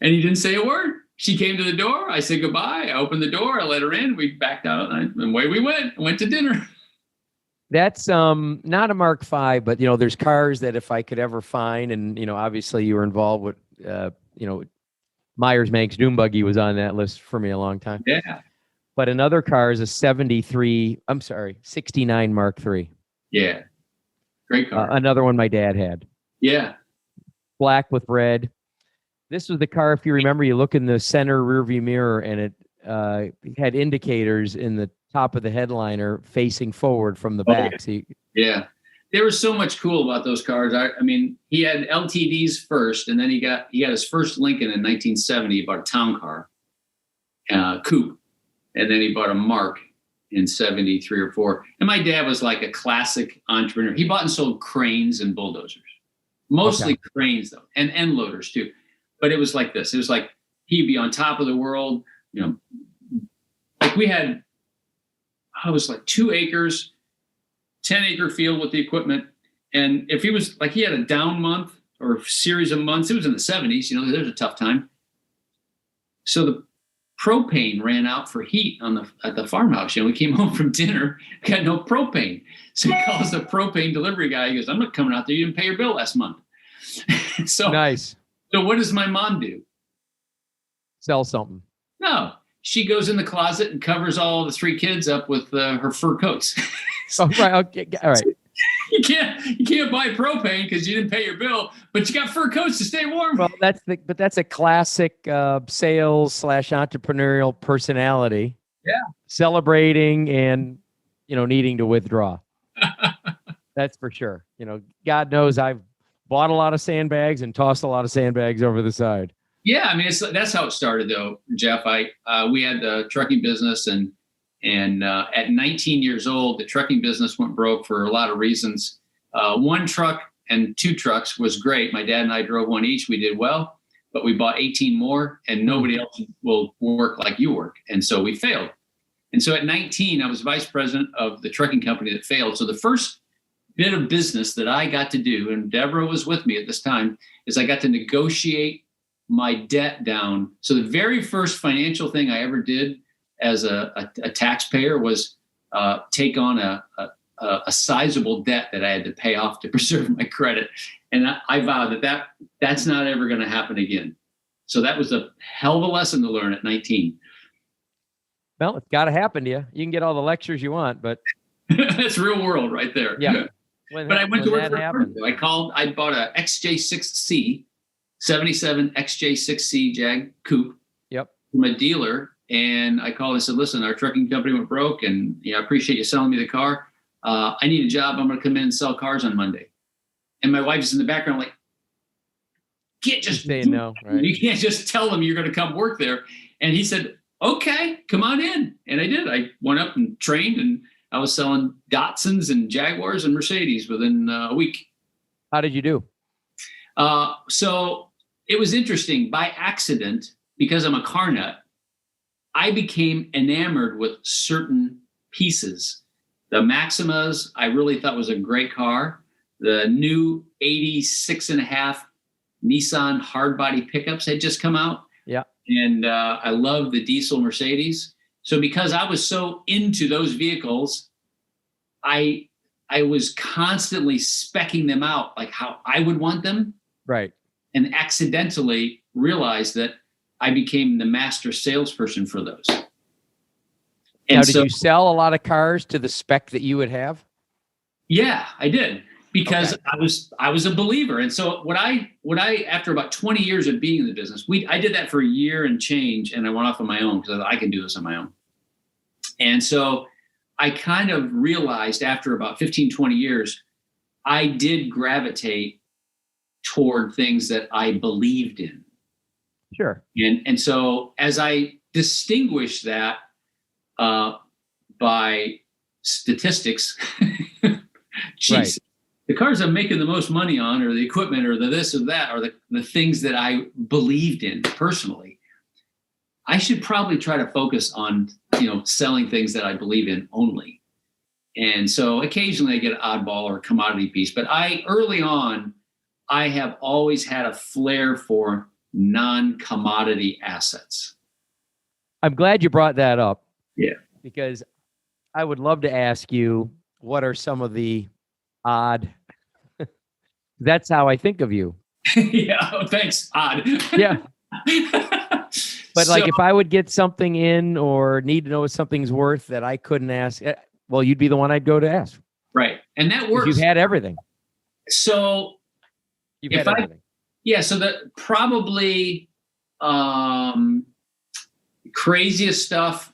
And he didn't say a word. She came to the door. I said goodbye. I opened the door. I let her in. We backed out and away we went. Went to dinner. That's not a Mark V, but there's cars that if I could ever find, and obviously you were involved with Myers Manx Doom Buggy was on that list for me a long time. Yeah. But another car is a 69 Mark III. Yeah. Great car. Another one my dad had. Yeah. Black with red. This was the car, if you remember, you look in the center rearview mirror and it had indicators in the top of the headliner facing forward from the back. Yeah. Yeah. There was so much cool about those cars. I mean, he had LTDs first, and then he got his first Lincoln in 1970. He bought a town car, coupe, and then he bought a Mark in 73 or 4. And my dad was like a classic entrepreneur. He bought and sold cranes and bulldozers, mostly cranes though, and end loaders too. But it was like this. It was like he'd be on top of the world. Like we had, I was like 2 acres. 10-acre field with the equipment. And if he was like, he had a down month or a series of months, it was in the 70s, there's a tough time. So the propane ran out for heat at the farmhouse. We came home from dinner, got no propane. So he calls the propane delivery guy. He goes, I'm not coming out there. You didn't pay your bill last month. So nice. So what does my mom do? Sell something. No, she goes in the closet and covers all the 3 kids up with her fur coats. Oh, right. Okay. All right. You can't buy propane because you didn't pay your bill, but you got fur coats to stay warm. Well, that's a classic sales / entrepreneurial personality. Yeah. Celebrating and needing to withdraw. That's for sure. God knows I've bought a lot of sandbags and tossed a lot of sandbags over the side. Yeah, I mean that's how it started though, Jeff. We had the trucking business and at 19 years old, the trucking business went broke for a lot of reasons. 1 truck and 2 trucks was great. My dad and I drove 1 each. We did well, but we bought 18 more and nobody else will work like you work. And so we failed. And so at 19, I was vice president of the trucking company that failed. So the first bit of business that I got to do, and Deborah was with me at this time, is I got to negotiate my debt down. So the very first financial thing I ever did as a taxpayer was take on a sizable debt that I had to pay off to preserve my credit. And I vowed that's not ever going to happen again. So that was a hell of a lesson to learn at 19. Well, it's got to happen to you. You can get all the lectures you want, but that's real world right there. Yeah. But I went to work for Ferraris. I bought a XJ6C, 77 XJ6C Jag coupe. Yep. From a dealer. And I called and said, listen, our trucking company went broke and I appreciate you selling me the car. I need a job. I'm going to come in and sell cars on Monday. And my wife's in the background like, can't just say no, right? You can't just tell them you're going to come work there. And he said, okay, come on in. And I did. I went up and trained and I was selling Datsuns and Jaguars and Mercedes within a week. How did you do? So it was interesting. By accident, because I'm a car nut, I became enamored with certain pieces. The Maximas, I really thought was a great car. The new 86.5 Nissan hardbody pickups had just come out. Yeah. And I love the diesel Mercedes. So because I was so into those vehicles, I was constantly speccing them out like how I would want them. Right. And accidentally realized that I became the master salesperson for those. And now, did you sell a lot of cars to the spec that you would have? Yeah, I did. Because okay. I was a believer. And so what I after about 20 years of being in the business, I did that for a year and change, and I went off on my own because I can do this on my own. And so I kind of realized after about 15, 20 years, I did gravitate toward things that I believed in. Sure. And so as I distinguished that by statistics, geez, right. The cars I'm making the most money on, or the equipment, or the this or that, or the things that I believed in personally, I should probably try to focus on, selling things that I believe in only. And so occasionally I get an oddball or a commodity piece, but early on, I have always had a flair for non-commodity assets. I'm glad you brought that up. Yeah. Because I would love to ask you, what are some of the odd... That's how I think of you. Yeah, thanks. Odd. Yeah. But like if I would get something in or need to know what something's worth that I couldn't ask, well, you'd be the one I'd go to ask. Right. And that works. You've had everything. So you've had everything. Yeah. So that probably craziest stuff,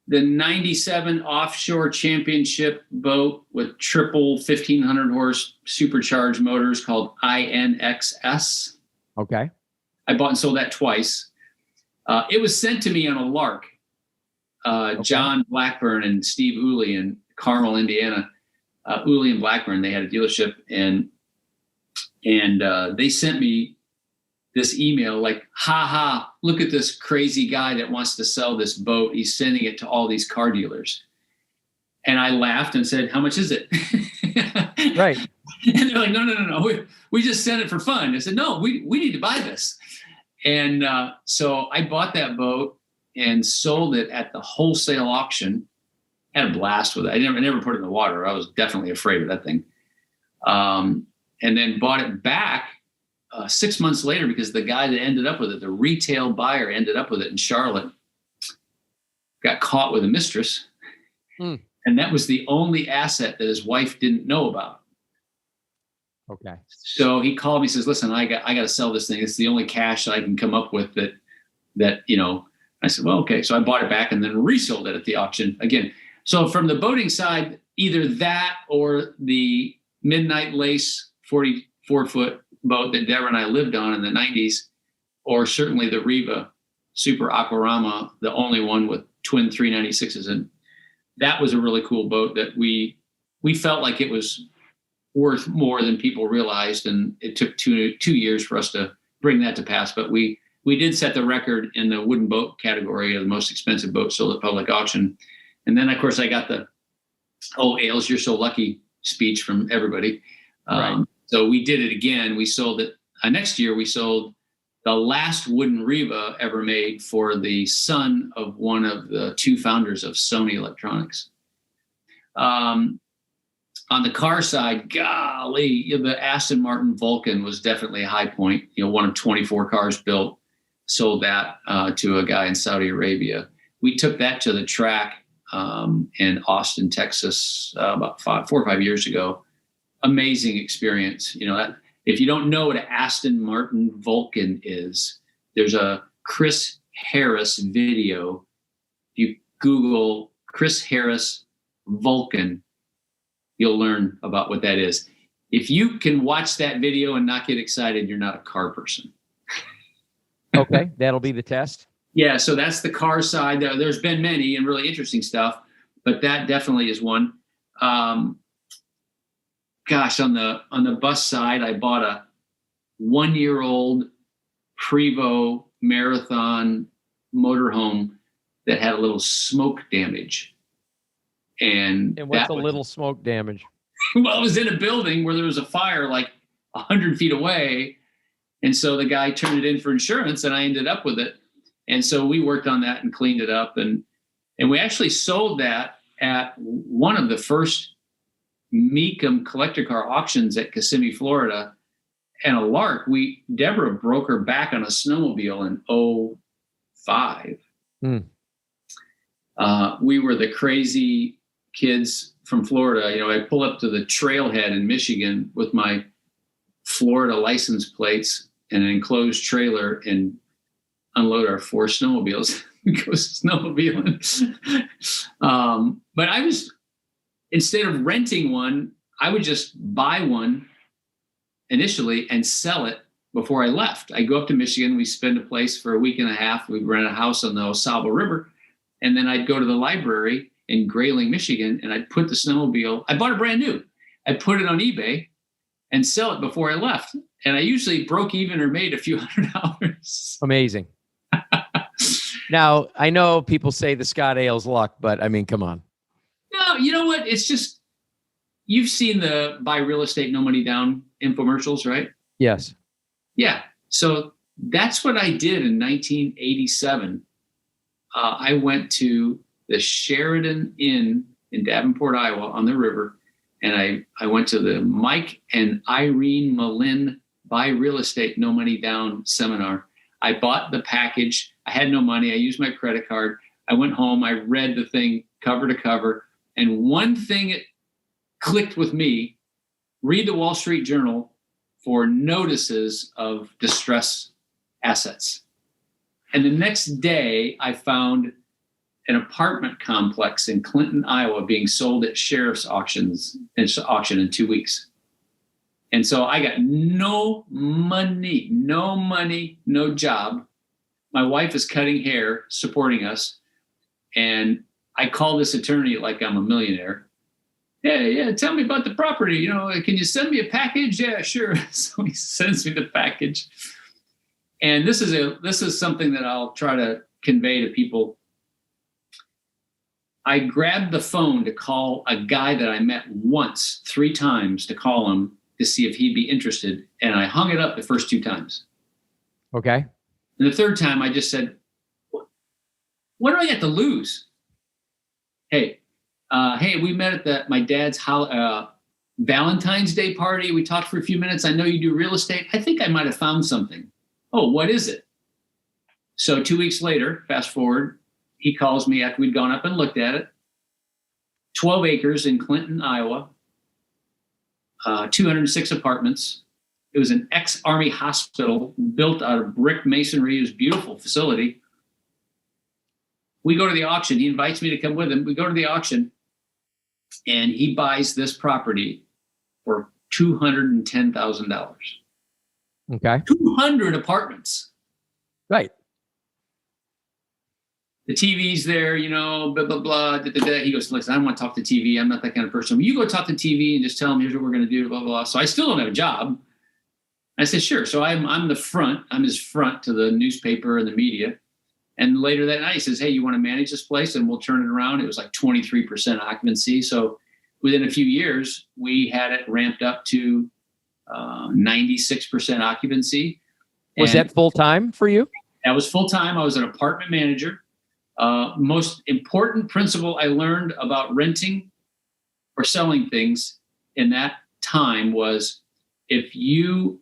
the 97 offshore championship boat with triple 1,500 horse supercharged motors called INXS. Okay. I bought and sold that twice. It was sent to me on a lark. Okay. John Blackburn and Steve Uli in Carmel, Indiana. Uli and Blackburn, they had a dealership, and they sent me this email like, ha, look at this crazy guy that wants to sell this boat. He's sending it to all these car dealers. And I laughed and said, how much is it? Right. And they're like, no. We just sent it for fun. I said, no, we need to buy this. And so I bought that boat and sold it at the wholesale auction. Had a blast with it. I never put it in the water. I was definitely afraid of that thing. And then bought it back 6 months later because the guy that ended up with it, the retail buyer ended up with it in Charlotte, got caught with a mistress. Mm. And that was the only asset that his wife didn't know about. Okay. So he called me, says, listen, I got to sell this thing. It's the only cash I can come up with that, I said, well, okay. So I bought it back and then resold it at the auction again. So from the boating side, either that or the Midnight Lace 44-foot boat that Deborah and I lived on in the 90s, or certainly the Riva Super Aquarama, the only one with twin 396s. And that was a really cool boat that we felt like it was worth more than people realized. And it took two years for us to bring that to pass. But we did set the record in the wooden boat category of the most expensive boat sold at public auction. And then, of course, I got the, oh, Ailes, you're so lucky speech from everybody. Right. So we did it again. We sold it. Next year, we sold the last wooden Riva ever made for the son of one of the two founders of Sony Electronics. On the car side, golly, the Aston Martin Vulcan was definitely a high point. One of 24 cars built, sold that to a guy in Saudi Arabia. We took that to the track in Austin, Texas, about 4 or 5 years ago. Amazing experience. That if you don't know what an Aston Martin Vulcan is, there's a Chris Harris video. If you Google Chris Harris Vulcan, you'll learn about what that is. If you can watch that video and not get excited, you're not a car person. Okay, that'll be the test. Yeah, so that's the car side. There's been many and really interesting stuff. but that definitely is one. Gosh, on the bus side, I bought a 1-year-old Primo Marathon motorhome that had a little smoke damage. And what's a little smoke damage? Well, it was in a building where there was a fire like 100 feet away. And so the guy turned it in for insurance, and I ended up with it. And so we worked on that and cleaned it up. And we actually sold that at one of the first Mecum collector car auctions at Kissimmee, Florida. And a lark, Deborah broke her back on a snowmobile in 2005. We were the crazy kids from Florida. I pull up to the trailhead in Michigan with my Florida license plates and an enclosed trailer and unload our 4 snowmobiles and go snowmobiling. But instead of renting one, I would just buy one initially and sell it before I left. I go up to Michigan. We spend a place for a week and a half. We'd rent a house on the Osable River. And then I'd go to the library in Grayling, Michigan, and I'd put the snowmobile. I bought it brand new. I'd put it on eBay and sell it before I left. And I usually broke even or made a few $100. Amazing. Now, I know people say the Scott Ailes luck, but I mean, come on. No, you know what? It's just, you've seen the buy real estate, no money down infomercials, right? Yes. Yeah. So that's what I did in 1987. I went to the Sheridan Inn in Davenport, Iowa on the river. And I went to the Mike and Irene Malin buy real estate, no money down seminar. I bought the package. I had no money. I used my credit card. I went home. I read the thing cover to cover. And one thing it clicked with me, read the Wall Street Journal for notices of distress assets. And the next day I found an apartment complex in Clinton, Iowa being sold at sheriff's auction in 2 weeks. And so I got no money, no job. My wife is cutting hair, supporting us. And I call this attorney like I'm a millionaire. Yeah, tell me about the property. Can you send me a package? Yeah, sure. So he sends me the package. And this is something that I'll try to convey to people. I grabbed the phone to call a guy that I met once, 3 times to call him to see if he'd be interested. And I hung it up the first 2 times. Okay. And the 3rd time I just said, what do I got to lose? Hey, we met at my dad's Valentine's Day party. We talked for a few minutes. I know you do real estate. I think I might have found something. Oh, what is it? So 2 weeks later, fast forward, he calls me after we'd gone up and looked at it. 12 acres in Clinton, Iowa. 206 apartments. It was an ex-Army hospital built out of brick masonry. It was a beautiful facility. We go to the auction. He invites me to come with him. We go to the auction, and he buys this property for $210,000. Okay. 200 apartments. Right. The TV's there, blah, blah, blah. Da, da, da. He goes, listen, I don't want to talk to TV. I'm not that kind of person. Well, you go talk to TV and just tell them, here's what we're going to do, blah, blah, blah. So I still don't have a job. I said, sure. So I'm the front. I'm his front to the newspaper and the media. And later that night, he says, hey, you want to manage this place? And we'll turn it around. It was like 23% occupancy. So within a few years, we had it ramped up to 96% occupancy. Was that full-time for you? That was full-time. I was an apartment manager. Most important principle I learned about renting or selling things in that time was if you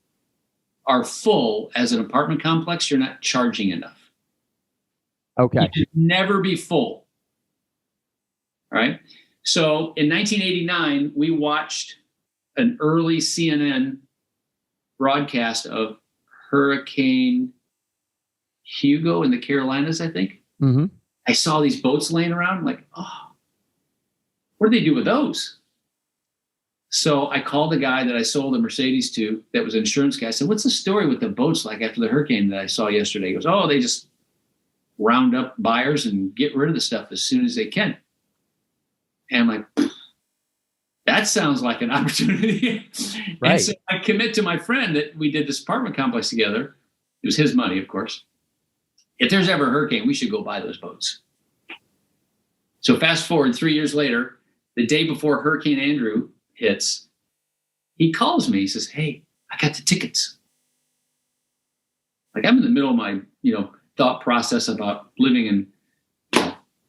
are full as an apartment complex, you're not charging enough. Okay. You should never be full. All right. So in 1989, we watched an early CNN broadcast of Hurricane Hugo in the Carolinas, I think. Mm-hmm. I saw these boats laying around. I'm like, oh, what do they do with those? So I called the guy that I sold the Mercedes to that was an insurance guy. I said, what's the story with the boats like after the hurricane that I saw yesterday? He goes, oh, they just round up buyers and get rid of the stuff as soon as they can. And I'm like, that sounds like an opportunity. Right. And so I commit to my friend that we did this apartment complex together. It was his money, of course. If there's ever a hurricane, we should go buy those boats. So fast forward 3 years later, the day before Hurricane Andrew hits, he calls me. He says, hey, I got the tickets. Like, I'm in the middle of my, thought process about living in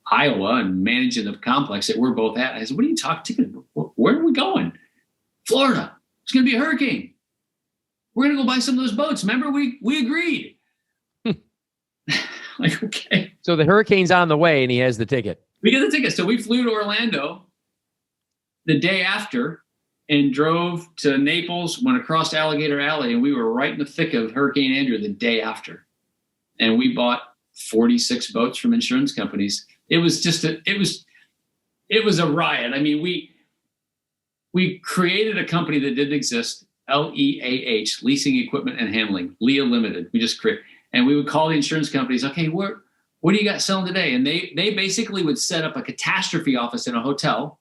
Iowa and managing the complex that we're both at. I said, what are you talking tickets? Where are we going? Florida. It's going to be a hurricane. We're going to go buy some of those boats. Remember, we agreed. Like, okay. So the hurricane's on the way and he has the ticket. We get the ticket. So we flew to Orlando the day after and drove to Naples, went across Alligator Alley, and we were right in the thick of Hurricane Andrew the day after. And we bought 46 boats from insurance companies. It was just it was a riot. I mean, we created a company that didn't exist, LEAH, Leasing Equipment and Handling, LEA Limited. We just created, and we would call the insurance companies, okay, what do you got selling today? And they basically would set up a catastrophe office in a hotel,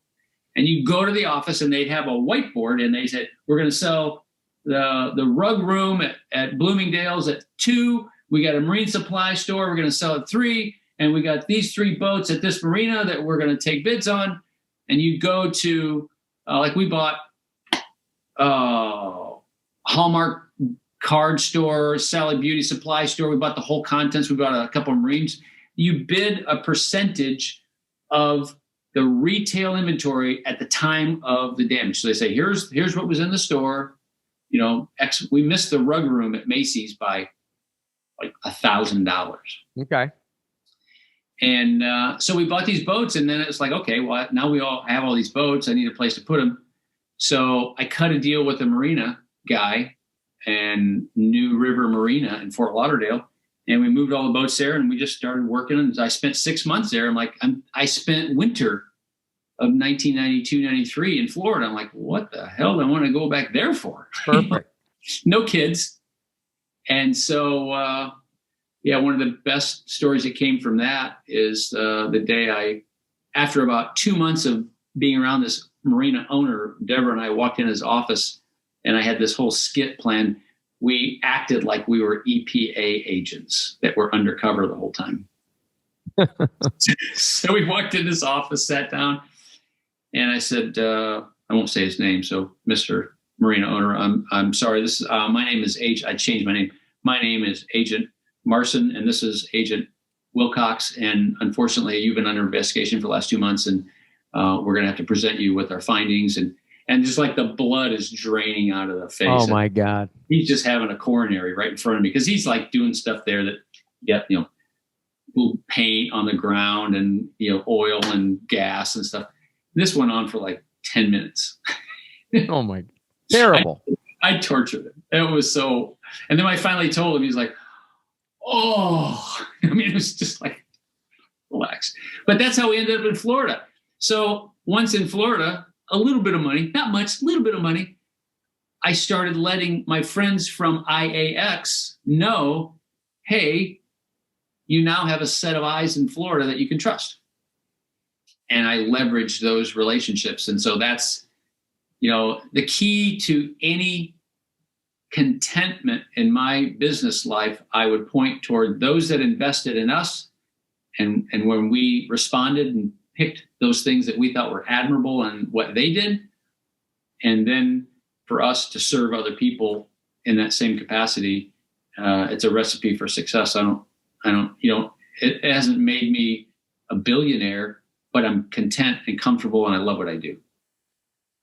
and you go to the office and they'd have a whiteboard and they said, we're going to sell the rug room at Bloomingdale's at 2. We got a marine supply store. We're going to sell at 3. And we got these 3 boats at this marina that we're going to take bids on. And you go to, like we bought Hallmark card store, Sally Beauty supply store. We bought the whole contents. We bought a couple of marines. You bid a percentage of the retail inventory at the time of the damage. So they say, here's what was in the store. We missed the rug room at Macy's by like $1,000. Okay. And so we bought these boats, and then it's like, okay, well, now we all have all these boats. I need a place to put them. So I cut a deal with a marina guy and New River Marina in Fort Lauderdale, and we moved all the boats there, and we just started working. And I spent 6 months there. I'm like, I spent winter of 1992, 93 in Florida. I'm like, what the hell do I want to go back there for? Perfect. No kids. And so, one of the best stories that came from that is the day after about 2 months of being around this marina owner, Deborah and I walked in his office, and I had this whole skit plan. We acted like we were EPA agents that were undercover the whole time. So we walked in his office, sat down, and I said, I won't say his name. So Mr. Marina owner, I'm sorry. This is, my name is I changed my name. My name is Agent Marson, and this is Agent Wilcox. And unfortunately, you've been under investigation for the last 2 months, and we're going to have to present you with our findings. And just like the blood is draining out of the face. Oh my God. He's just having a coronary right in front of me, because he's like doing stuff there that little paint on the ground and, oil and gas and stuff. This went on for like 10 minutes. Oh my, terrible. I tortured him. It was so, and then I finally told him, he's like, oh, I mean, it was just like, relax. But that's how we ended up in Florida. So once in Florida, a little bit of money, not much, a little bit of money, I started letting my friends from IAX know, hey, you now have a set of eyes in Florida that you can trust. And I leveraged those relationships. And so that's, the key to any contentment in my business life. I would point toward those that invested in us. And when we responded and picked those things that we thought were admirable and what they did, and then for us to serve other people in that same capacity, it's a recipe for success. It hasn't made me a billionaire, but I'm content and comfortable, and I love what I do.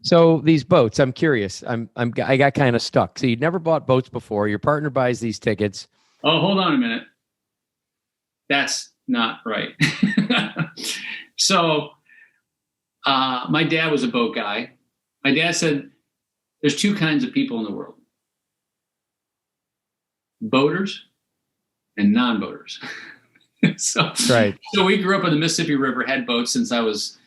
So these boats, I'm curious. I got kind of stuck. So you'd never bought boats before. Your partner buys these tickets. Oh, hold on a minute. That's not right. So my dad was a boat guy. My dad said there's 2 kinds of people in the world: boaters and non-boaters. So we grew up on the Mississippi River, had boats since I was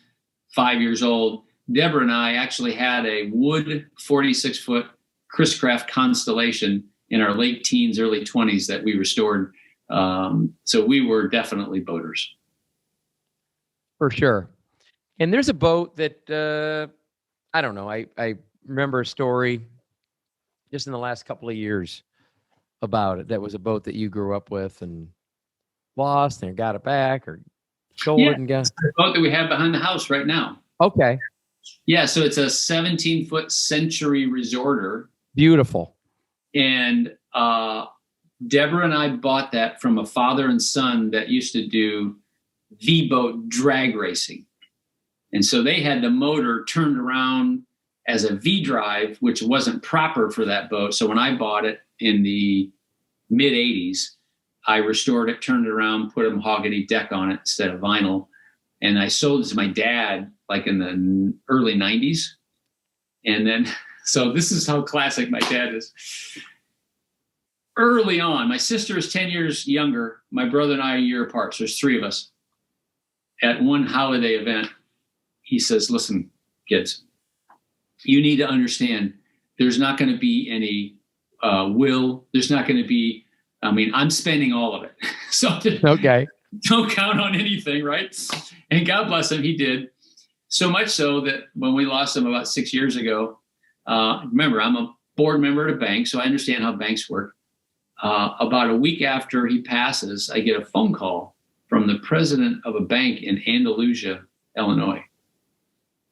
5 years old. Deborah and I actually had a wood 46-foot Chris Craft Constellation in our late teens, early 20s that we restored. So we were definitely boaters. For sure. And there's a boat that I don't know. I remember a story just in the last couple of years about it. That was a boat that you grew up with and lost and got it back or sold it and got. It's the boat that we have behind the house right now. Okay. Yeah, so it's a 17-foot Century Resorter. Beautiful. And Deborah and I bought that from a father and son that used to do V-boat drag racing. And so they had the motor turned around as a V-drive, which wasn't proper for that boat. So when I bought it in the mid-'80s, I restored it, turned it around, put a mahogany deck on it instead of vinyl. And I sold it to my dad like in the early 90s. And then, so this is how classic my dad is. Early on, my sister is 10 years younger. My brother and I are a year apart. So there's three of us. At one holiday event, he says, listen, kids, you need to understand there's not going to be any will. There's not going to be, I'm spending all of it. So okay. Don't count on anything, right? And God bless him, he did. So much so that when we lost him about 6 years ago, remember, I'm a board member at a bank, so I understand how banks work. About a week after he passes, I get a phone call from the president of a bank in Andalusia, Illinois.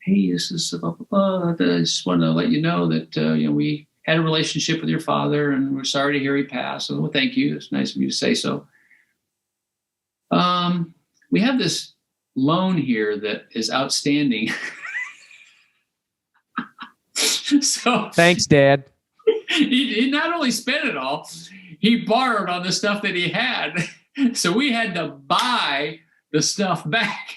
Hey, this is blah, blah, blah. I just want to let you know that we had a relationship with your father, and we're sorry to hear he passed. Oh, well, thank you. It's nice of you to say so. We have this loan here that is outstanding. So thanks, Dad. He not only spent it all, he borrowed on the stuff that he had. So we had to buy the stuff back.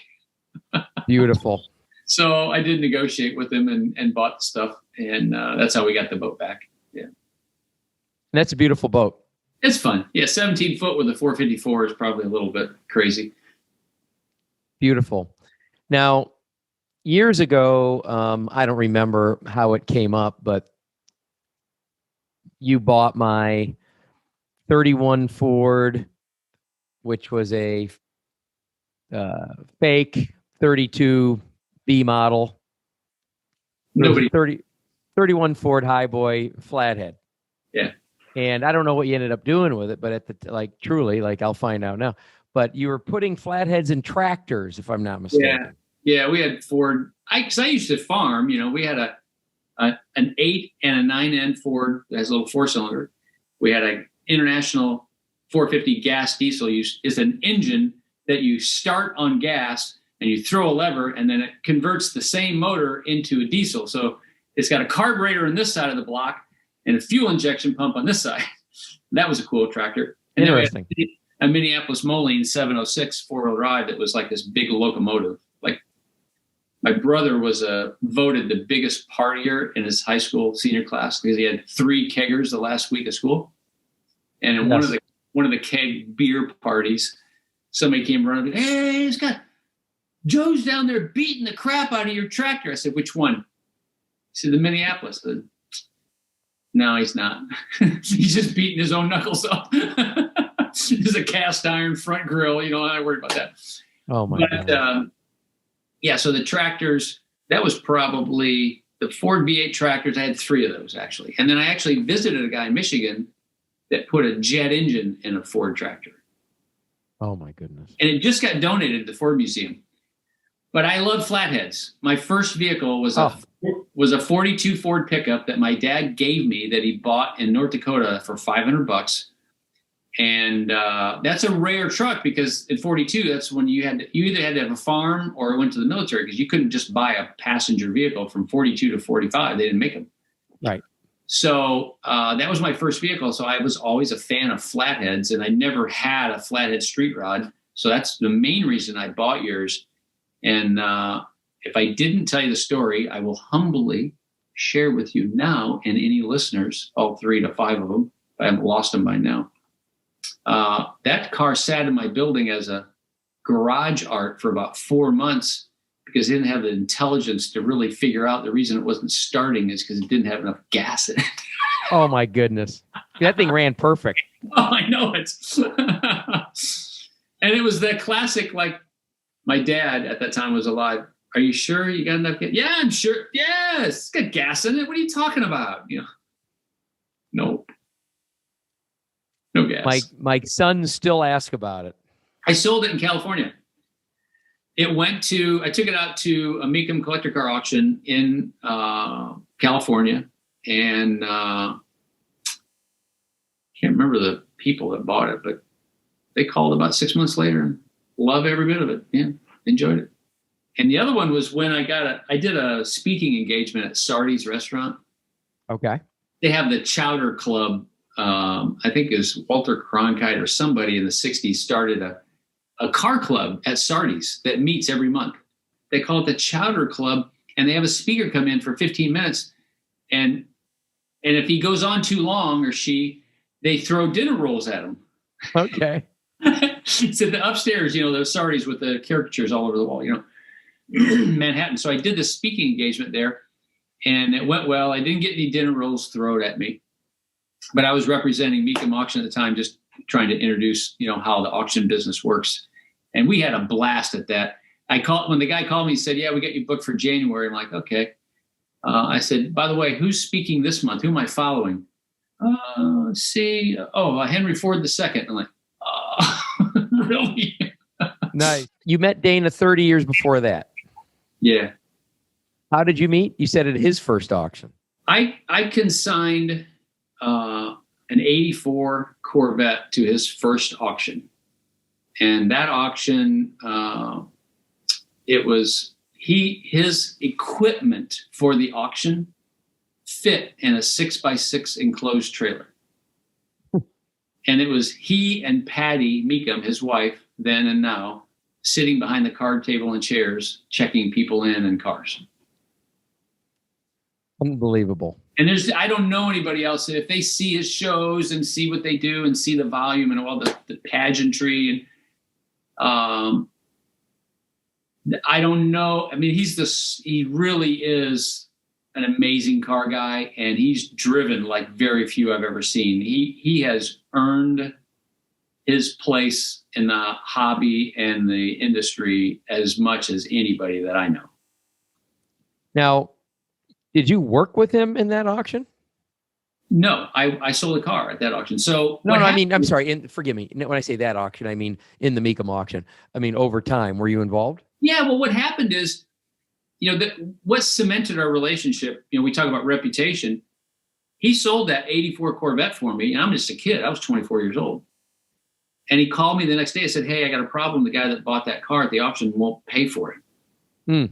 Beautiful. So I did negotiate with him and bought the stuff. And that's how we got the boat back. Yeah. That's a beautiful boat. It's fun. Yeah, 17 foot with a 454 is probably a little bit crazy. Beautiful. Now, years ago, I don't remember how it came up, but you bought my 31 Ford, which was a fake 32 B model. Nobody. 31 Ford highboy flathead. Yeah. And I don't know what you ended up doing with it, but at the truly, I'll find out now. But you were putting flatheads in tractors, if I'm not mistaken. Yeah, we had Ford. Because I used to farm. We had an 8 and a 9N Ford that has a little 4-cylinder. We had an International 450 gas diesel. It's an engine that you start on gas and you throw a lever, and then it converts the same motor into a diesel. So it's got a carburetor on this side of the block and a fuel injection pump on this side. That was a cool tractor. And interesting. Then we had a Minneapolis Moline 706 4-wheel drive that was like this big locomotive. Like my brother was voted the biggest partier in his high school senior class because he had 3 keggers the last week of school. And in one of the keg beer parties, somebody came running, hey, Joe's down there beating the crap out of your tractor. I said, which one? He said, the Minneapolis. I said, no, he's not. He's just beating his own knuckles up. There's a cast iron front grill. I'm not worried about that. Oh, my God. Yeah, so the tractors, that was probably the Ford V8 tractors. I had 3 of those, actually. And then I actually visited a guy in Michigan that put a jet engine in a Ford tractor. Oh, my goodness. And it just got donated to the Ford Museum. But I love flatheads. My first vehicle was a 42 Ford pickup that my dad gave me that he bought in North Dakota for $500. And that's a rare truck because in 42, that's when you either had to have a farm or went to the military because you couldn't just buy a passenger vehicle from 42 to 45. They didn't make them. Right. So that was my first vehicle. So I was always a fan of flatheads, and I never had a flathead street rod. So that's the main reason I bought yours. And if I didn't tell you the story, I will humbly share with you now and any listeners, all 3 to 5 of them. I haven't lost them by now. That car sat in my building as a garage art for about 4 months because it didn't have the intelligence to really figure out the reason it wasn't starting is because it didn't have enough gas in it. Oh, my goodness. That thing ran perfect. Oh, I know it. And it was that classic, my dad at that time was alive, are you sure you got enough gas? Yeah, I'm sure. Yes, it's got gas in it. What are you talking about? Nope. No gas. My son still asks about it. I sold it in California. I took it out to a Mecum collector car auction in California, and can't remember the people that bought it, but they called about 6 months later and love every bit of it. Yeah, enjoyed it. And the other one was when I did a speaking engagement at Sardi's restaurant. Okay. They have the Chowder Club. I think it was Walter Cronkite or somebody in the 60s started a car club at Sardi's that meets every month. They call it the Chowder Club, and they have a speaker come in for 15 minutes. And if he goes on too long or she, they throw dinner rolls at him. Okay. So the upstairs, the Sardi's with the caricatures all over the wall, Manhattan. So I did this speaking engagement there, and it went well. I didn't get any dinner rolls thrown at me, but I was representing Mecum Auction at the time, just trying to introduce, how the auction business works. And we had a blast at that. When the guy called me, he said, yeah, we got you booked for January. I'm like, okay. I said, by the way, who's speaking this month? Who am I following? Let's see. Henry Ford II. I'm like, really? Nice. You met Dana 30 years before that. Yeah. How did you meet? You said at his first auction. I consigned an 84 Corvette to his first auction. And that auction, it was his equipment for the auction fit in a 6x6 enclosed trailer. And it was he and Patty Mecum, his wife, then and now, sitting behind the card table and chairs, checking people in and cars. Unbelievable. And I don't know anybody else. If they see his shows and see what they do and see the volume and all the pageantry, and I don't know. I mean, he really is an amazing car guy, and he's driven like very few I've ever seen. He has earned his place in the hobby and the industry as much as anybody that I know. Now, did you work with him in that auction? No, I sold a car at that auction. So I mean, I'm sorry. Forgive me. When I say that auction, I mean in the Mecum auction. I mean, over time, were you involved? Yeah. Well, what happened is, what cemented our relationship, we talk about reputation. He sold that 84 Corvette for me, and I'm just a kid. I was 24 years old. And he called me the next day and said, hey, I got a problem. The guy that bought that car at the auction won't pay for it. And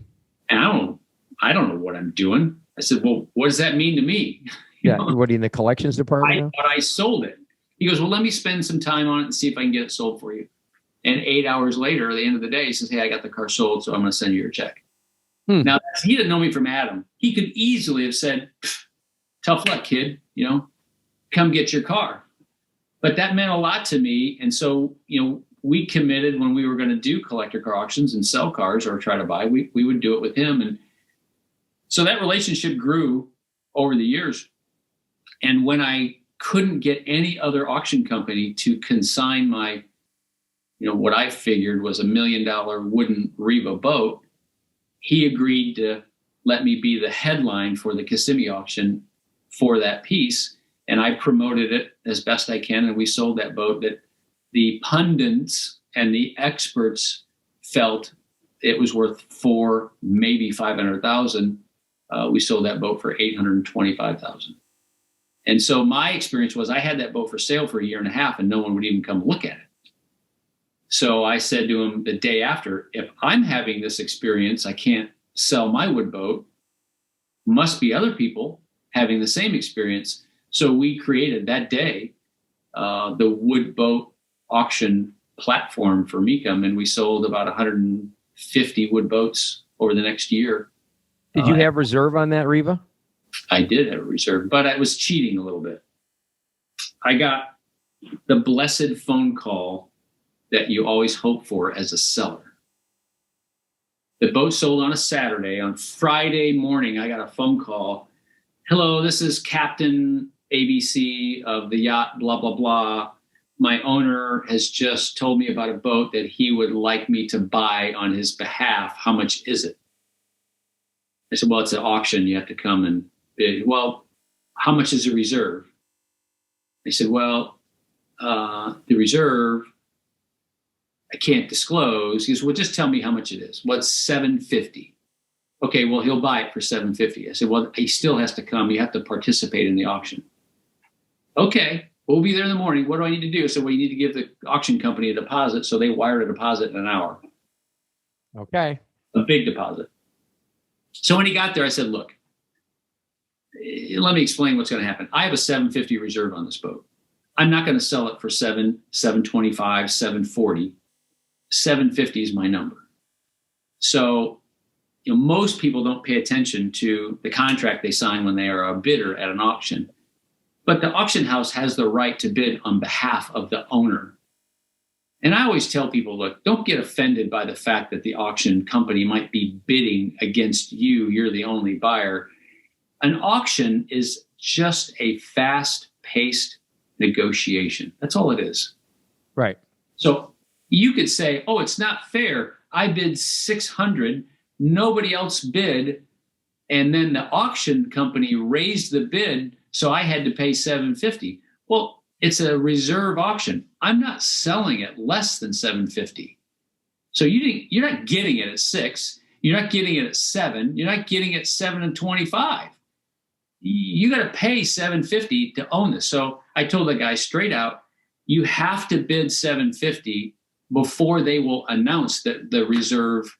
I don't know what I'm doing. I said, well, what does that mean to me? Yeah. What are you in the collections department? I sold it. He goes, well, let me spend some time on it and see if I can get it sold for you. And 8 hours later, at the end of the day, he says, hey, I got the car sold, so I'm going to send you your check. Now, he didn't know me from Adam. He could easily have said, tough luck, kid, come get your car. But that meant a lot to me. And so, we committed when we were going to do collector car auctions and sell cars or try to buy, we would do it with him. And so that relationship grew over the years. And when I couldn't get any other auction company to consign my, what I figured was $1 million wooden Riva boat, he agreed to let me be the headline for the Kissimmee auction for that piece. And I promoted it as best I can. And we sold that boat that the pundits and the experts felt it was worth $400,000, maybe $500,000. We sold that boat for $825,000. And so my experience was I had that boat for sale for 1.5 years and no one would even come look at it. So I said to him the day after, if I'm having this experience, I can't sell my wood boat. Must be other people having the same experience. So we created that day the wood boat auction platform for Mecum, and we sold about 150 wood boats over the next year. Did you have reserve on that Riva? I did have a reserve, but I was cheating a little bit. I got the blessed phone call that you always hope for as a seller. The boat sold on a Saturday. On Friday morning, I got a phone call. Hello, this is Captain ABC of the yacht, blah, blah, blah. My owner has just told me about a boat that he would like me to buy on his behalf. How much is it? I said, well, it's an auction. You have to come and bid. Well, how much is the reserve? They said, well, the reserve, I can't disclose. He goes, well, just tell me how much it is. What's $750? Okay, well, he'll buy it for $750. I said, well, he still has to come. You have to participate in the auction. Okay, we'll be there in the morning. What do I need to do? I said, well, you need to give the auction company a deposit. So they wired a deposit in an hour. Okay. A big deposit. So when he got there, I said, look, let me explain what's going to happen. I have a $750 reserve on this boat. I'm not going to sell it for $725, $740. $750 is my number. So, most people don't pay attention to the contract they sign when they are a bidder at an auction. But the auction house has the right to bid on behalf of the owner. And I always tell people, look, don't get offended by the fact that the auction company might be bidding against you. You're the only buyer. An auction is just a fast-paced negotiation. That's all it is. Right. So you could say, oh, it's not fair. I bid 600, nobody else bid, and then the auction company raised the bid, so I had to pay 750. Well, it's a reserve auction. I'm not selling it less than 750. So you're not getting it at 6. You're not getting it at 7. You're not getting it 7 and 25. You got to pay 750 to own this. So I told the guy straight out, you have to bid 750 before they will announce that the reserve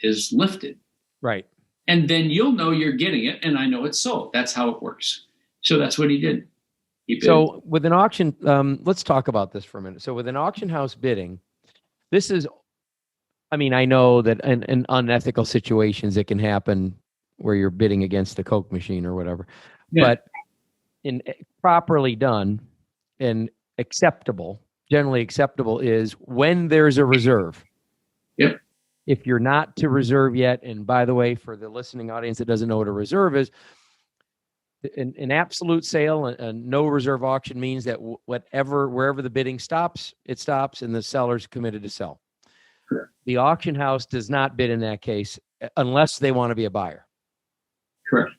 is lifted. Right. And then you'll know you're getting it, and I know it's sold. That's how it works. So that's what he did. So with an auction, let's talk about this for a minute. So with an auction house bidding, this is, I mean, I know that in unethical situations, it can happen where you're bidding against the Coke machine or whatever. Yeah. But in properly done and acceptable, generally acceptable is when there's a reserve. Yep. If you're not to reserve yet, and by the way, for the listening audience that doesn't know what a reserve is, an absolute sale, a no reserve auction means that wherever the bidding stops, it stops, and the seller's committed to sell. Correct. The auction house does not bid in that case unless they want to be a buyer. Correct.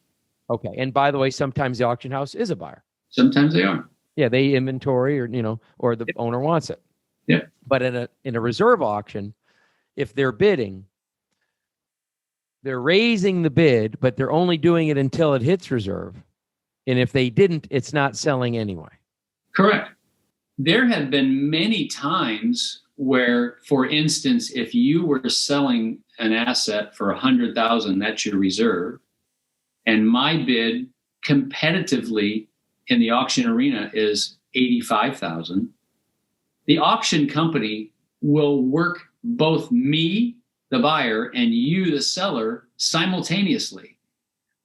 Okay. And by the way, sometimes the auction house is a buyer. Sometimes they are. Yeah, they inventory or the owner wants it. Yeah. But in a reserve auction, if they're bidding, they're raising the bid, but they're only doing it until it hits reserve. And if they didn't, it's not selling anyway. Correct. There have been many times where, for instance, if you were selling an asset for $100,000, that's your reserve, and my bid competitively in the auction arena is $85,000, the auction company will work both me, the buyer, and you, the seller, simultaneously.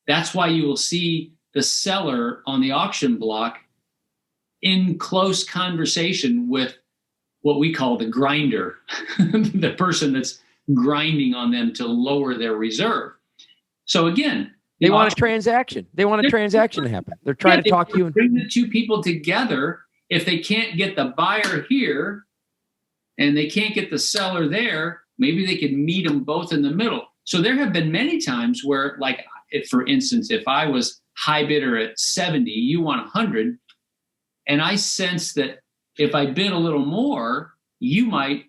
That's why you will see the seller on the auction block in close conversation with what we call the grinder, the person that's grinding on them to lower their reserve. So again, they want a transaction. They want a transaction to happen. They're trying to talk to you. Bring the two people together. If they can't get the buyer here and they can't get the seller there, maybe they can meet them both in the middle. So there have been many times where, like, for instance, if I was high bidder at 70, you want 100, and I sense that if I bid a little more, you might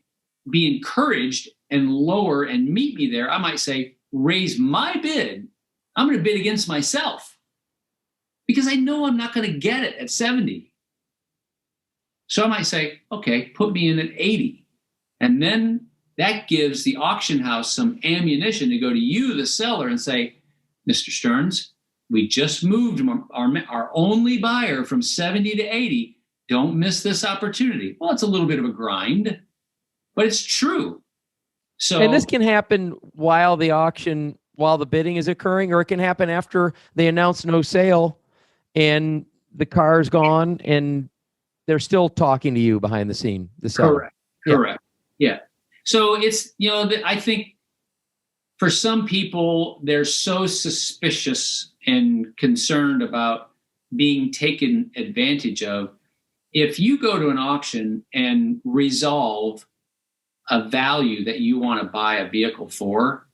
be encouraged and lower and meet me there. I might say, raise my bid. I'm going to bid against myself because I know I'm not going to get it at 70. So I might say, okay, put me in at 80. And then that gives the auction house some ammunition to go to you, the seller, and say, Mr. Stearns, we just moved our only buyer from 70 to 80. Don't miss this opportunity. Well, it's a little bit of a grind, but it's true. So, and this can happen while the bidding is occurring, or it can happen after they announce no sale and the car's gone and they're still talking to you behind the scene. The seller. Correct. Yeah. So it's, I think for some people, they're so suspicious and concerned about being taken advantage of. If you go to an auction and resolve a value that you want to buy a vehicle for,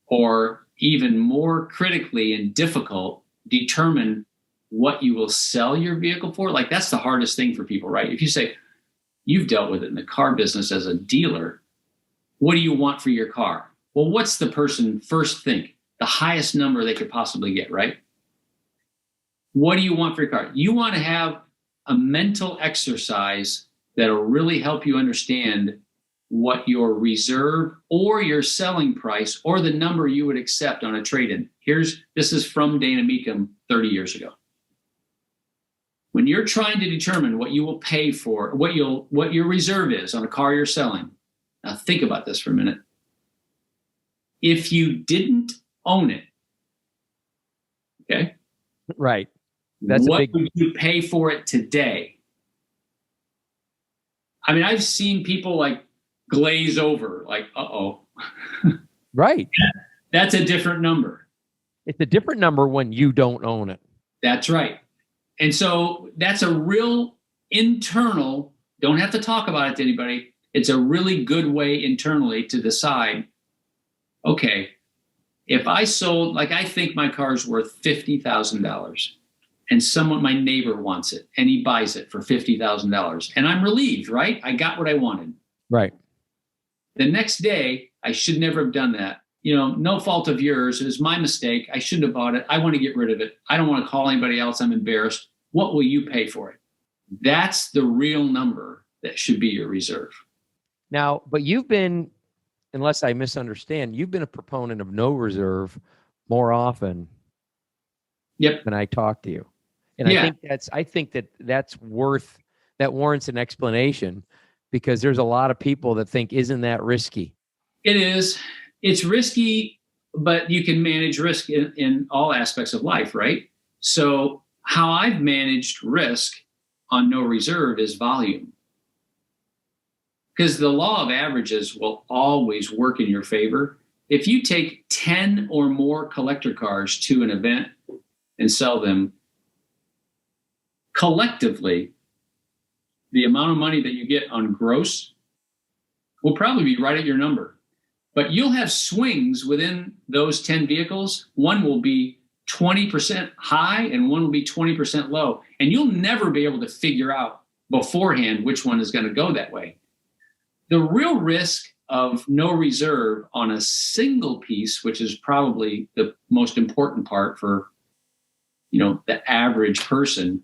or even more critically and difficult, determine what you will sell your vehicle for. Like, that's the hardest thing for people, right? If you say, you've dealt with it in the car business as a dealer, what do you want for your car? Well, what's the person first think? The highest number they could possibly get, right? What do you want for your car? You want to have a mental exercise that'll really help you understand what your reserve or your selling price or the number you would accept on a trade-in. This is from Dana Mecum 30 years ago. When you're trying to determine what you will pay for, what your reserve is on a car you're selling, now think about this for a minute. If you didn't own it, okay? Right. That's what a big... would you pay for it today? I mean, I've seen people like glaze over, like, uh-oh. Right. That's a different number. It's a different number when you don't own it. That's right. And so that's a real internal, don't have to talk about it to anybody. It's a really good way internally to decide, okay, if I sold, like, I think my car's worth $50,000 and my neighbor wants it and he buys it for $50,000 and I'm relieved, right? I got what I wanted. Right. The next day, I should never have done that. You know, no fault of yours. It was my mistake. I shouldn't have bought it. I want to get rid of it. I don't want to call anybody else. I'm embarrassed. What will you pay for it? That's the real number that should be your reserve. Now, but you've been, unless I misunderstand, you've been a proponent of no reserve more often. Yep. When I talk to you. And yeah. I think that warrants an explanation, because there's a lot of people that think, isn't that risky? It is. It's risky, but you can manage risk in all aspects of life, right? So how I've managed risk on no reserve is volume. Because the law of averages will always work in your favor. If you take 10 or more collector cars to an event and sell them, collectively, the amount of money that you get on gross will probably be right at your number. But you'll have swings within those 10 vehicles. One will be 20% high and one will be 20% low. And you'll never be able to figure out beforehand which one is going to go that way. The real risk of no reserve on a single piece, which is probably the most important part for, you know, the average person,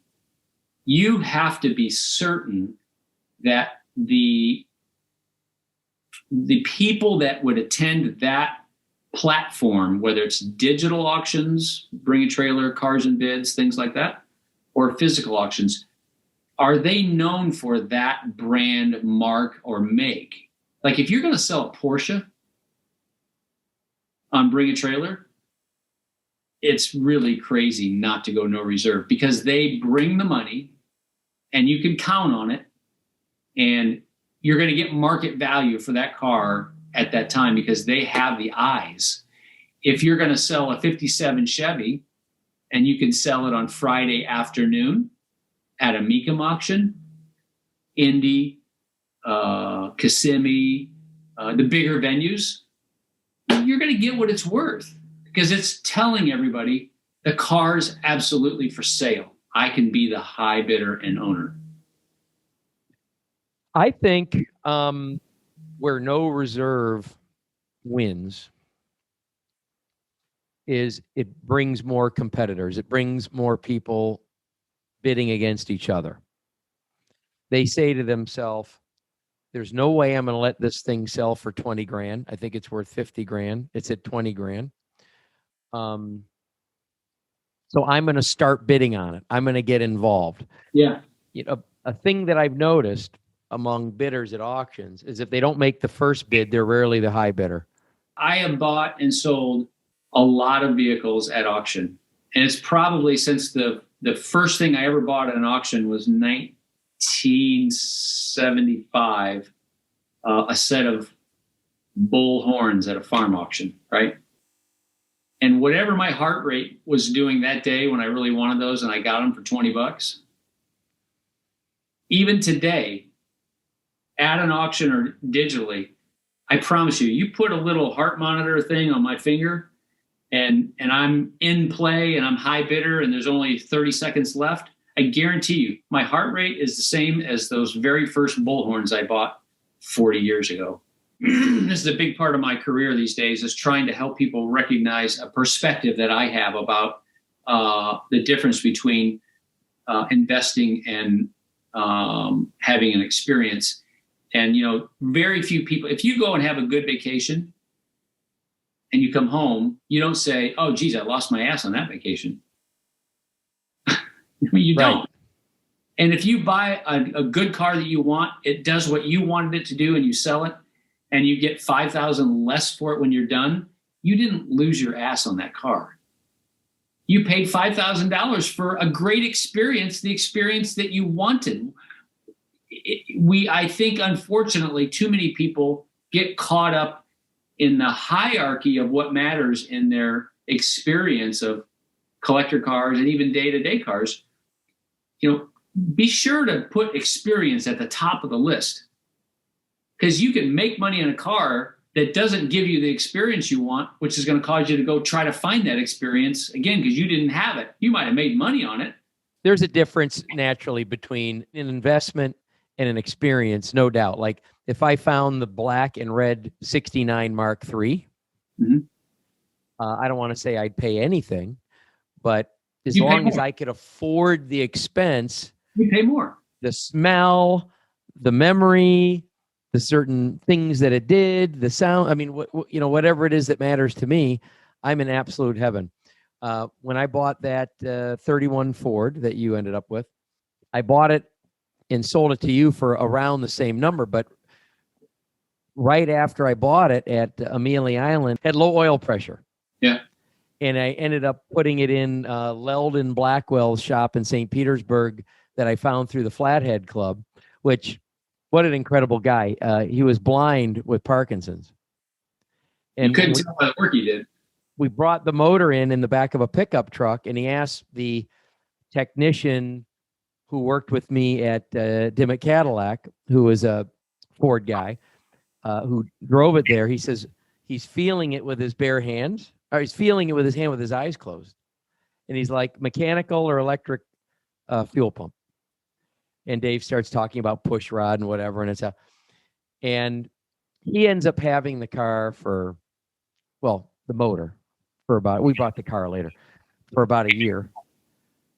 you have to be certain that the people that would attend that platform, whether it's digital auctions, bring a trailer, cars and bids, things like that, or physical auctions, are they known for that brand, mark, or make? Like, if you're going to sell a Porsche on Bring a Trailer, it's really crazy not to go no reserve, because they bring the money and you can count on it, and you're going to get market value for that car at that time because they have the eyes. If you're going to sell a 57 Chevy and you can sell it on Friday afternoon at a Mecum auction, Indy, Kissimmee, the bigger venues, you're going to get what it's worth, because it's telling everybody the car's absolutely for sale. I can be the high bidder and owner. I think where no reserve wins is it brings more competitors. It brings more people bidding against each other. They say to themselves, there's no way I'm going to let this thing sell for 20 grand. I think it's worth 50 grand. It's at 20 grand. So I'm going to start bidding on it. I'm going to get involved. Yeah. You know, a thing that I've noticed among bidders at auctions is if they don't make the first bid, they're rarely the high bidder. I have bought and sold a lot of vehicles at auction. And it's probably since the first thing I ever bought at an auction was 1975, a set of bull horns at a farm auction, right? And whatever my heart rate was doing that day when I really wanted those and I got them for $20, even today, at an auction or digitally, I promise you, you put a little heart monitor thing on my finger and I'm in play and I'm high bidder and there's only 30 seconds left, I guarantee you my heart rate is the same as those very first bullhorns I bought 40 years ago. This is a big part of my career these days, is trying to help people recognize a perspective that I have about the difference between investing and having an experience. And, very few people, if you go and have a good vacation and you come home, you don't say, oh, geez, I lost my ass on that vacation. You don't. And if you buy a good car that you want, it does what you wanted it to do, and you sell it, and you get $5,000 less for it when you're done, you didn't lose your ass on that car. You paid $5,000 for a great experience, the experience that you wanted. I think, unfortunately, too many people get caught up in the hierarchy of what matters in their experience of collector cars and even day-to-day cars. Be sure to put experience at the top of the list, because you can make money on a car that doesn't give you the experience you want, which is going to cause you to go try to find that experience again because you didn't have it. You might have made money on it. There's a difference naturally between an investment and an experience, no doubt. Like if I found the black and red 69 Mark III, I don't want to say I'd pay anything, but as long as I could afford the expense, you pay more. The smell, the memory, the certain things that it did, the sound. I mean, whatever it is that matters to me, I'm in absolute heaven. When I bought that 31 Ford that you ended up with, I bought it and sold it to you for around the same number. But right after I bought it at Amelia Island, had low oil pressure. Yeah. And I ended up putting it in Leldon Blackwell's shop in St. Petersburg that I found through the Flathead Club, which, what an incredible guy. He was blind with Parkinson's. And you couldn't tell by the work he did. We brought the motor in the back of a pickup truck, and he asked the technician who worked with me at Dimmitt Cadillac, who was a Ford guy, who drove it there. He says he's feeling it with his bare hands, or he's feeling it with his hand with his eyes closed. And he's like, mechanical or electric fuel pump. And Dave starts talking about push rod and whatever. And he ends up having the car for, the motor we bought the car later, for about a year.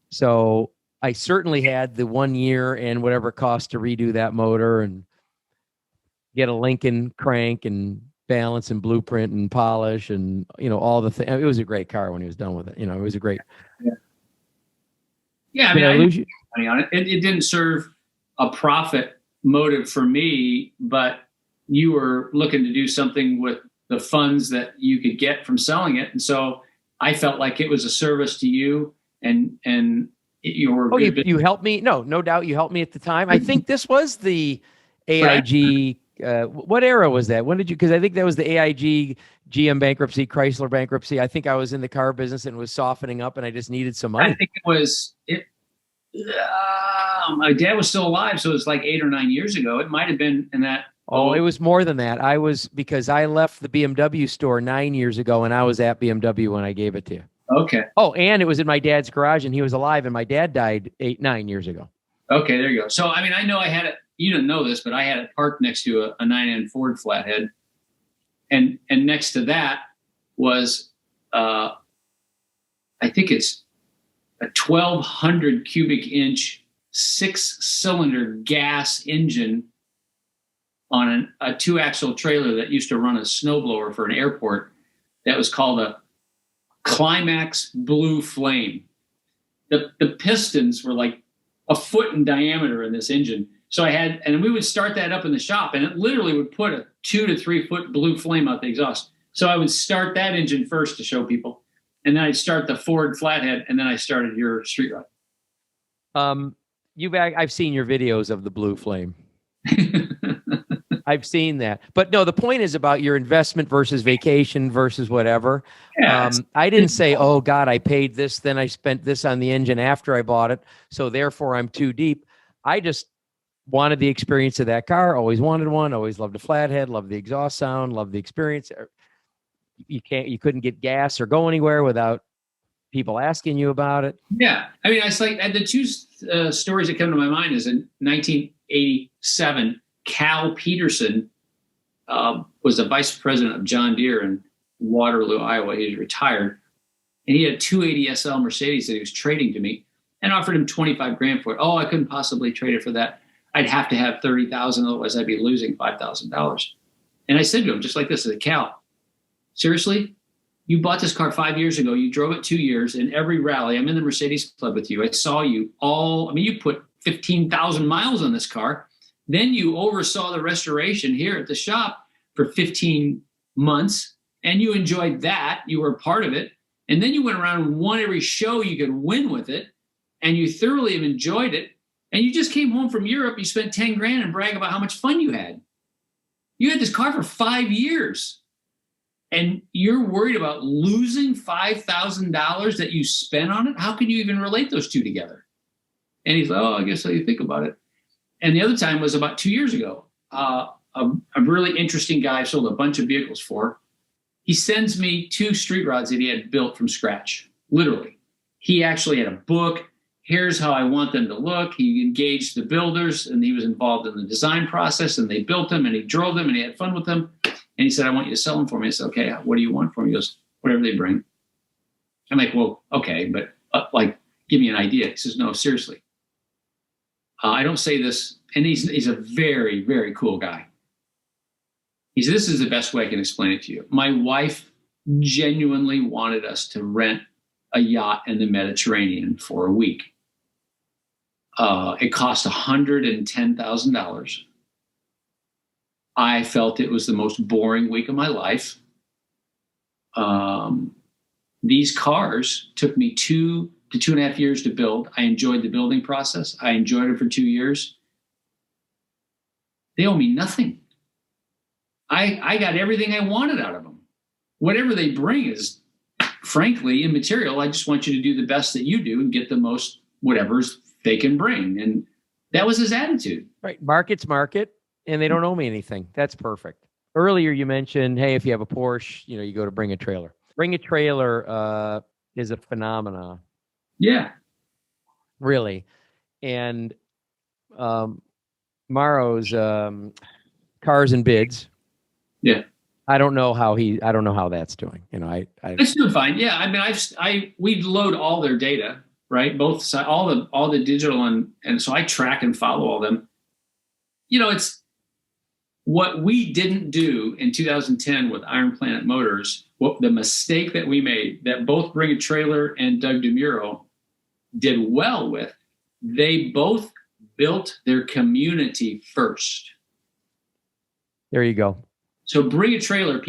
So I certainly had the 1 year and whatever it cost to redo that motor and get a Lincoln crank and balance and blueprint and polish and, all the things. It was a great car when he was done with it. It was a great. Yeah. I mean, I lose money on it. It didn't serve a profit motive for me, but you were looking to do something with the funds that you could get from selling it. And so I felt like it was a service to you, and you were. You helped me. No doubt you helped me at the time. I think this was the AIG. What era was that? When did you? Because I think that was the AIG GM bankruptcy, Chrysler bankruptcy. I think I was in the car business and was softening up, and I just needed some money. I think it was it. My dad was still alive, so it was like 8 or 9 years ago. It might have been in that. Oh, it was more than that. Because I left the BMW store 9 years ago, and I was at BMW when I gave it to you. Okay. Oh, and it was in my dad's garage, and he was alive, and my dad died 9 years ago. Okay, there you go. So, I mean, I know I had it. You didn't know this, but I had it parked next to a 9N Ford Flathead, and next to that was, I think it's a 1,200 cubic inch 6-cylinder gas engine on a 2-axle trailer that used to run a snowblower for an airport. That was called a Climax Blue Flame. The pistons were like a foot in diameter in this engine. So and we would start that up in the shop, and it literally would put a 2 to 3 foot blue flame out the exhaust. So I would start that engine first to show people, and then I'd start the Ford Flathead, and then I started your street rod. I've seen your videos of the blue flame. I've seen that. But no, the point is about your investment versus vacation versus whatever. Yeah, I didn't say, oh, God, I paid this, then I spent this on the engine after I bought it, so therefore I'm too deep. I just wanted the experience of that car, always wanted one, always loved a Flathead, loved the exhaust sound, loved the experience. you couldn't get gas or go anywhere without people asking you about it. Yeah. I mean, it's like the two stories that come to my mind is in 1987, Cal Peterson was the vice president of John Deere in Waterloo, Iowa. He's retired. And he had a 280 SL Mercedes that he was trading to me and offered him 25 grand for it. Oh, I couldn't possibly trade it for that. I'd have to have 30,000. Otherwise I'd be losing $5,000. And I said to him, just like this, I said, Cal, seriously? You bought this car 5 years ago. You drove it 2 years. In every rally, I'm in the Mercedes club with you. I saw you you put 15,000 miles on this car. Then you oversaw the restoration here at the shop for 15 months. And you enjoyed that. You were a part of it. And then you went around and won every show you could win with it. And you thoroughly have enjoyed it. And you just came home from Europe. You spent 10 grand and brag about how much fun you had. You had this car for 5 years. And you're worried about losing $5,000 that you spent on it? How can you even relate those two together? And he's like, oh, I guess how you think about it. And the other time was about 2 years ago. A really interesting guy I sold a bunch of vehicles for. He sends me 2 street rods that he had built from scratch, literally. He actually had a book. Here's how I want them to look. He engaged the builders, and he was involved in the design process, and they built them, and he drove them, and he had fun with them. And he said, I want you to sell them for me. I said, okay, what do you want for me? He goes, whatever they bring. I'm like, well, okay, but give me an idea. He says, no, seriously. I don't say this. And he's a very, very cool guy. He said, this is the best way I can explain it to you. My wife genuinely wanted us to rent a yacht in the Mediterranean for a week. It cost $110,000. I felt it was the most boring week of my life. These cars took me 2 to 2.5 years to build. I enjoyed the building process. I enjoyed it for 2 years. They owe me nothing. I got everything I wanted out of them. Whatever they bring is, frankly, immaterial. I just want you to do the best that you do and get the most whatever's they can bring. And that was his attitude. Right. Market's market, and they don't owe me anything. That's perfect. Earlier you mentioned, hey, if you have a Porsche, you go to Bring a Trailer. Bring a Trailer is a phenomenon. Yeah. Really. And Maro's Cars and Bids. Yeah. I don't know how that's doing. It's doing fine. Yeah. I mean, we load all their data, right? Both sides, all the digital and so I track and follow all them. It's what we didn't do in 2010 with Iron Planet Motors. The mistake that we made that both Bring a Trailer and Doug DeMuro did well with, they both built their community first. There you go. So Bring a Trailer,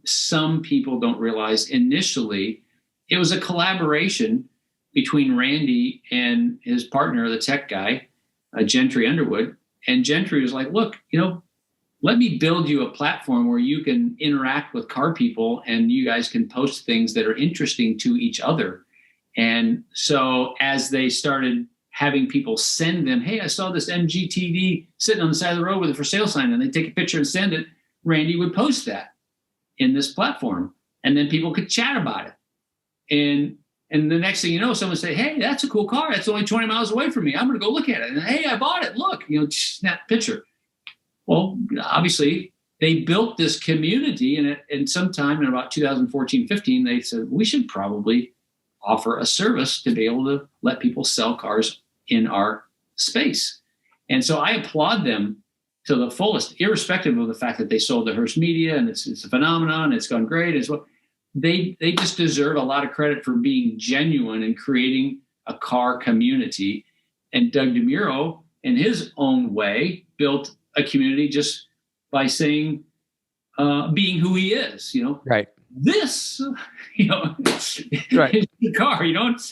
some people don't realize initially it was a collaboration between Randy and his partner, the tech guy, Gentry Underwood. And Gentry was like, look, let me build you a platform where you can interact with car people and you guys can post things that are interesting to each other. And so as they started having people send them, hey, I saw this MGTD sitting on the side of the road with a for sale sign, and they take a picture and send it, Randy would post that in this platform. And then people could chat about it. And the next thing you know, someone say, hey, that's a cool car. That's only 20 miles away from me. I'm going to go look at it. And hey, I bought it. Look, snap picture. Well, obviously they built this community, and sometime in about 2014, 15, they said, we should probably offer a service to be able to let people sell cars in our space. And so I applaud them to the fullest, irrespective of the fact that they sold to Hearst Media and it's a phenomenon. It's gone great as well. They just deserve a lot of credit for being genuine and creating a car community. And Doug DeMuro, in his own way, built a community just by saying, being who he is, Right. This, right. is the car,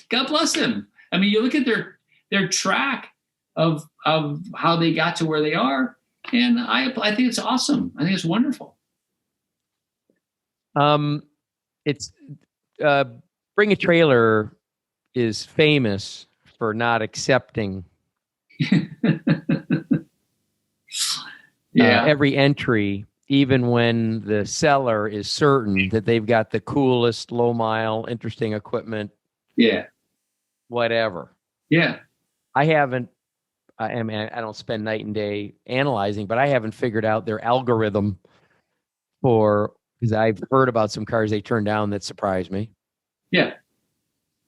God bless him. I mean, you look at their track of how they got to where they are. And I think it's awesome. I think it's wonderful. It's Bring a Trailer is famous for not accepting every entry, even when the seller is certain that they've got the coolest, low mile, interesting equipment. Yeah. Whatever. Yeah. I don't spend night and day analyzing, but I haven't figured out their algorithm because I've heard about some cars they turned down that surprised me. Yeah.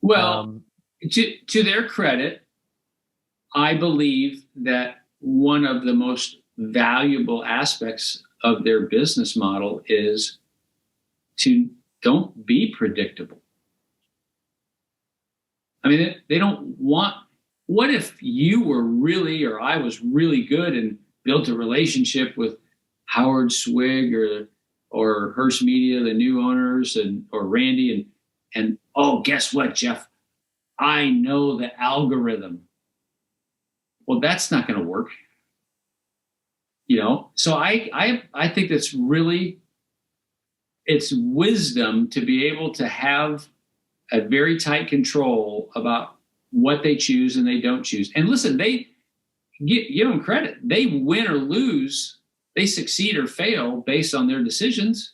Well, to their credit, I believe that one of the most valuable aspects of their business model is to don't be predictable. I mean, they don't want, what if you were really, or I was really good and built a relationship with Howard Swig or Hearst Media, the new owners, or Randy, and oh, guess what, Jeff? I know the algorithm. Well, that's not going to work. So I think that's really, it's wisdom to be able to have a very tight control about what they choose and they don't choose. And listen, they give them credit. They win or lose, they succeed or fail based on their decisions.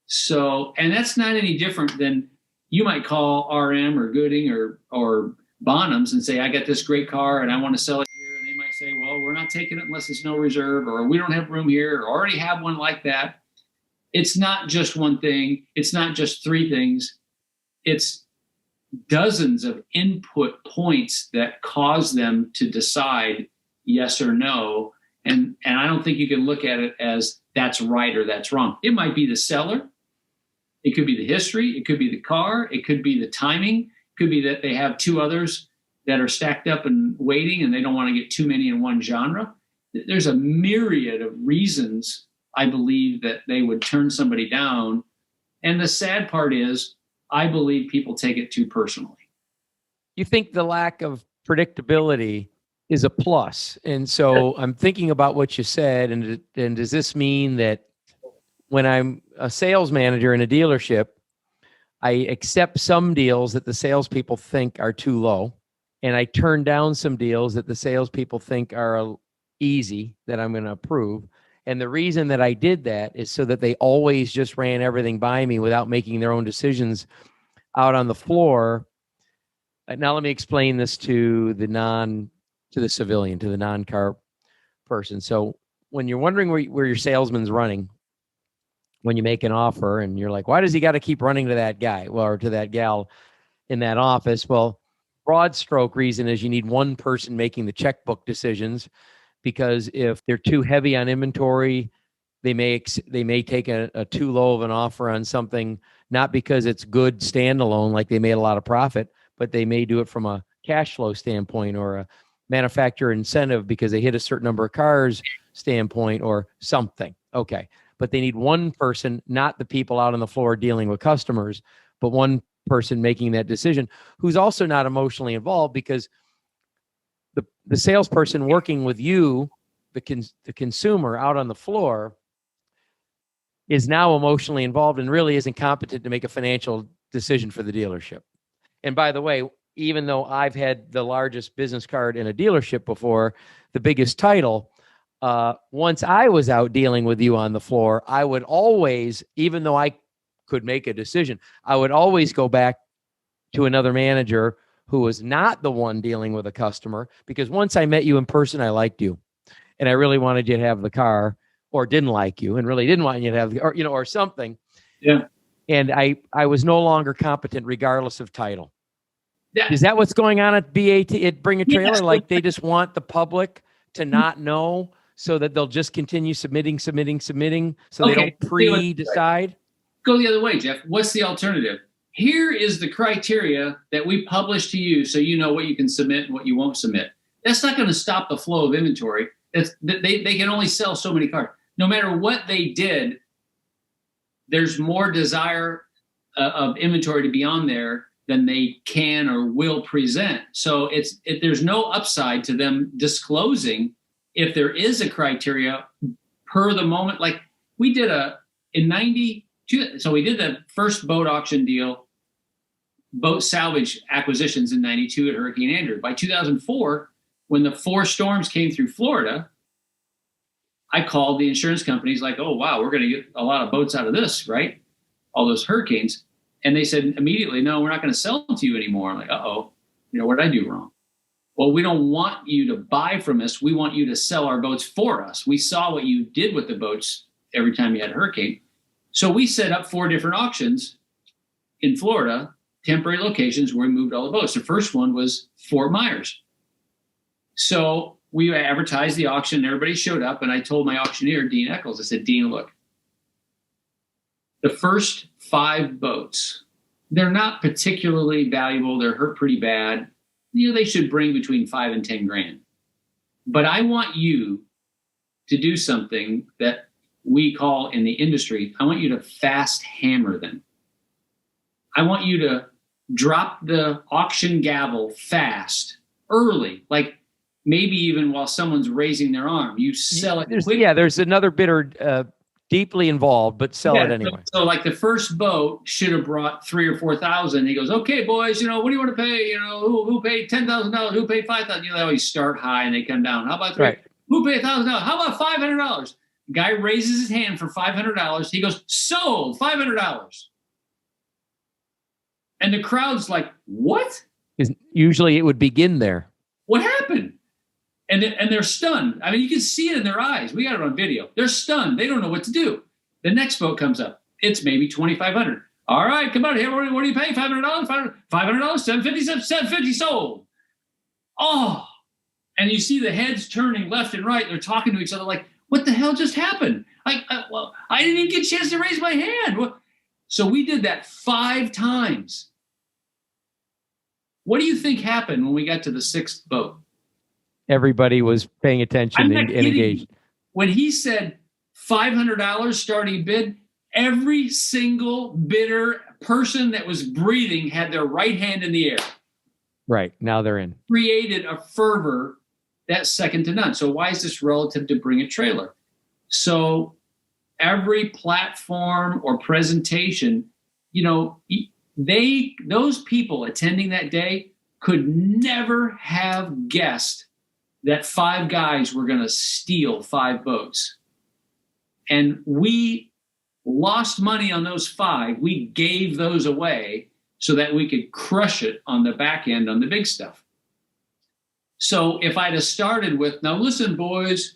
So, and that's not any different than you might call RM or Gooding or Bonhams and say, I got this great car and I want to sell it here. And they might say, well, we're not taking it unless it's no reserve, or we don't have room here, or already have one like that. It's not just one thing. It's not just three things. It's dozens of input points that cause them to decide yes or no. And I don't think you can look at it as that's right or that's wrong. It might be the seller. It could be the history. It could be the car. It could be the timing. It could be that they have two others that are stacked up and waiting and they don't want to get too many in one genre. There's a myriad of reasons, I believe, that they would turn somebody down. And the sad part is, I believe people take it too personally. You think the lack of predictability is a plus. And so I'm thinking about what you said. And does this mean that when I'm a sales manager in a dealership, I accept some deals that the salespeople think are too low, and I turn down some deals that the salespeople think are easy that I'm going to approve? And the reason that I did that is so that they always just ran everything by me without making their own decisions out on the floor. Now let me explain this to the civilian, to the non-car person. So when you're wondering where your salesman's running, when you make an offer and you're like, why does he got to keep running to that guy or to that gal in that office? Well, broad stroke reason is you need one person making the checkbook decisions, because if they're too heavy on inventory, they may take a too low of an offer on something, not because it's good standalone, like they made a lot of profit, but they may do it from a cash flow standpoint or a manufacturer incentive because they hit a certain number of cars standpoint or something. Okay. But they need one person, not the people out on the floor dealing with customers, but one person making that decision who's also not emotionally involved, because the salesperson working with you, the consumer out on the floor, is now emotionally involved and really isn't competent to make a financial decision for the dealership. And by the way, even though I've had the largest business card in a dealership before, the biggest title, once I was out dealing with you on the floor, I would always, even though I could make a decision, I would always go back to another manager who was not the one dealing with a customer, because once I met you in person, I liked you and I really wanted you to have the car, or didn't like you and really didn't want you to have, or something. Yeah. And I was no longer competent regardless of title. Yeah. Is that what's going on at BAT, at Bring a Trailer? Yes. Like they just want the public to not know so that they'll just continue submitting. So they don't pre-decide? Go the other way, Jeff. What's the alternative? Here is the criteria that we publish to you so you know what you can submit and what you won't submit. That's not going to stop the flow of inventory. They can only sell so many cars. No matter what they did, there's more desire of inventory to be on there than they can or will present. So there's no upside to them disclosing if there is a criteria per the moment. Like we did in 92, so we did the first boat auction deal, boat salvage acquisitions in 92 at Hurricane Andrew. By 2004, when the 4 storms came through Florida, I called the insurance companies like, oh, wow, we're going to get a lot of boats out of this, right? All those hurricanes. And they said immediately, no, we're not going to sell to you anymore. I'm like, uh-oh, what did I do wrong? Well, we don't want you to buy from us. We want you to sell our boats for us. We saw what you did with the boats every time you had a hurricane. So we set up 4 different auctions in Florida, temporary locations where we moved all the boats. The first one was Fort Myers. So we advertised the auction, and everybody showed up, and I told my auctioneer, Dean Eccles, I said, Dean, look, the first 5 boats, they're not particularly valuable. They're hurt pretty bad. They should bring between 5 and 10 grand. But I want you to do something that we call in the industry, I want you to fast hammer them. I want you to drop the auction gavel fast, early, like maybe even while someone's raising their arm. You sell it quickly. Yeah, there's another bidder deeply involved, but sell it anyway. So like the first boat should have brought 3,000 or 4,000. He goes, okay, boys, what do you want to pay? Who paid $10,000? Who paid $5,000? They always start high and they come down. How about 3? Right. Who paid $1,000? How about $500? Guy raises his hand for $500. He goes, sold, $500. And the crowd's like, what? Usually it would begin there. What happened? And they're stunned. I mean, you can see it in their eyes. We got it on video. They're stunned. They don't know what to do. The next boat comes up. It's maybe $2,500. All right, come on here. What do you pay? $500? $500? $750? $750 sold. Oh, and you see the heads turning left and right. They're talking to each other like, what the hell just happened? I didn't even get a chance to raise my hand. So we did that 5 times. What do you think happened when we got to the 6th boat? Everybody was paying attention and engaged. When he said $500 starting bid, every single bidder person that was breathing had their right hand in the air. Right. Now they're in. Created a fervor that's second to none. So why is this relative to bring a trailer? So every platform or presentation, those people attending that day could never have guessed that 5 guys were going to steal 5 boats. And we lost money on those 5. We gave those away so that we could crush it on the back end on the big stuff. So if I'd have started with, now listen, boys,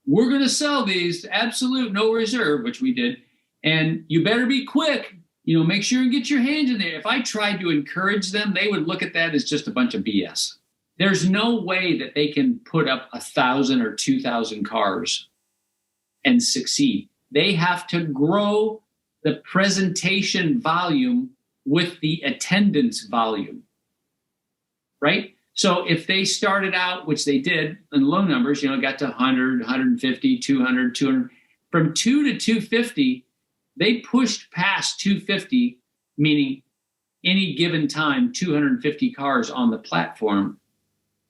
we're going to sell these, absolute, no reserve, which we did. And you better be quick, make sure you get your hands in there. If I tried to encourage them, they would look at that as just a bunch of BS. There's no way that they can put up 1,000 or 2,000 cars and succeed. They have to grow the presentation volume with the attendance volume, right? So if they started out, which they did in low numbers, got to 100, 150, 200, 200. From 2 to 250, they pushed past 250, meaning any given time, 250 cars on the platform.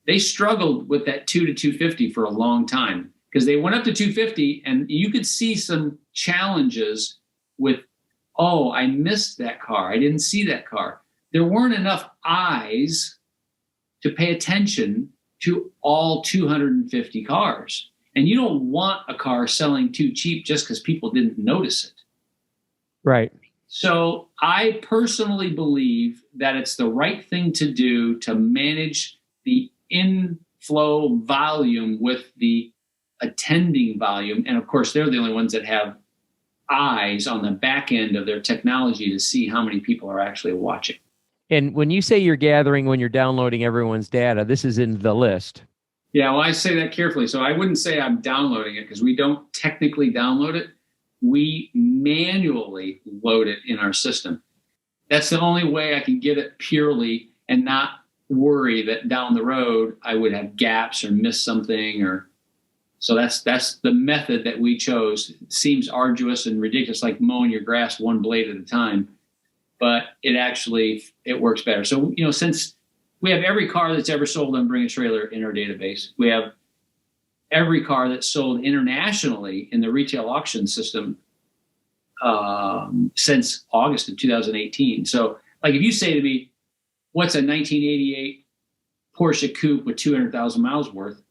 They struggled with that 2 to 250 for a long time because they went up to 250 and you could see some challenges with, oh, I missed that car. I didn't see that car. There weren't enough eyes to pay attention to all 250 cars. And you don't want a car selling too cheap just because people didn't notice it. Right. So I personally believe that it's the right thing to do to manage the inflow volume with the attending volume. And of course, they're the only ones that have eyes on the back end of their technology to see how many people are actually watching. And when you say you're gathering, when you're downloading everyone's data, this is in the list. Yeah, well, I say that carefully. So I wouldn't say I'm downloading it because we don't technically download it. We manually load it in our system. That's the only way I can get it purely and not worry that down the road I would have gaps or miss something. So that's the method that we chose. It seems arduous and ridiculous, like mowing your grass one blade at a time, but it works better. So, since we have every car that's ever sold on Bring a Trailer in our database, we have every car that's sold internationally in the retail auction system since August of 2018. So, like, if you say to me, what's a 1988 Porsche Coupe with 200,000 miles worth?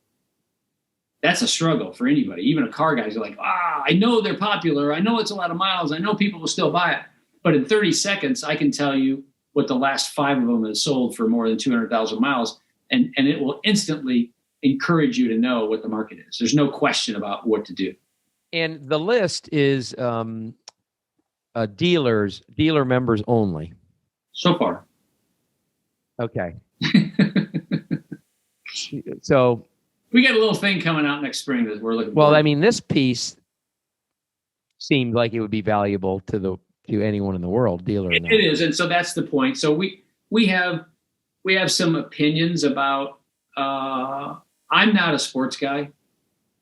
that's a struggle for anybody. Even a car guy's like, I know they're popular. I know it's a lot of miles. I know people will still buy it. But in 30 seconds, I can tell you what the last 5 of them has sold for more than 200,000 miles. And it will instantly encourage you to know what the market is. There's no question about what to do. And the list is dealer members only. So far. Okay. So we got a little thing coming out next spring that we're looking for. Well, I mean, this piece seemed like it would be valuable to anyone in the world, dealer. It is, and so that's the point. So we have some opinions about. I'm not a sports guy.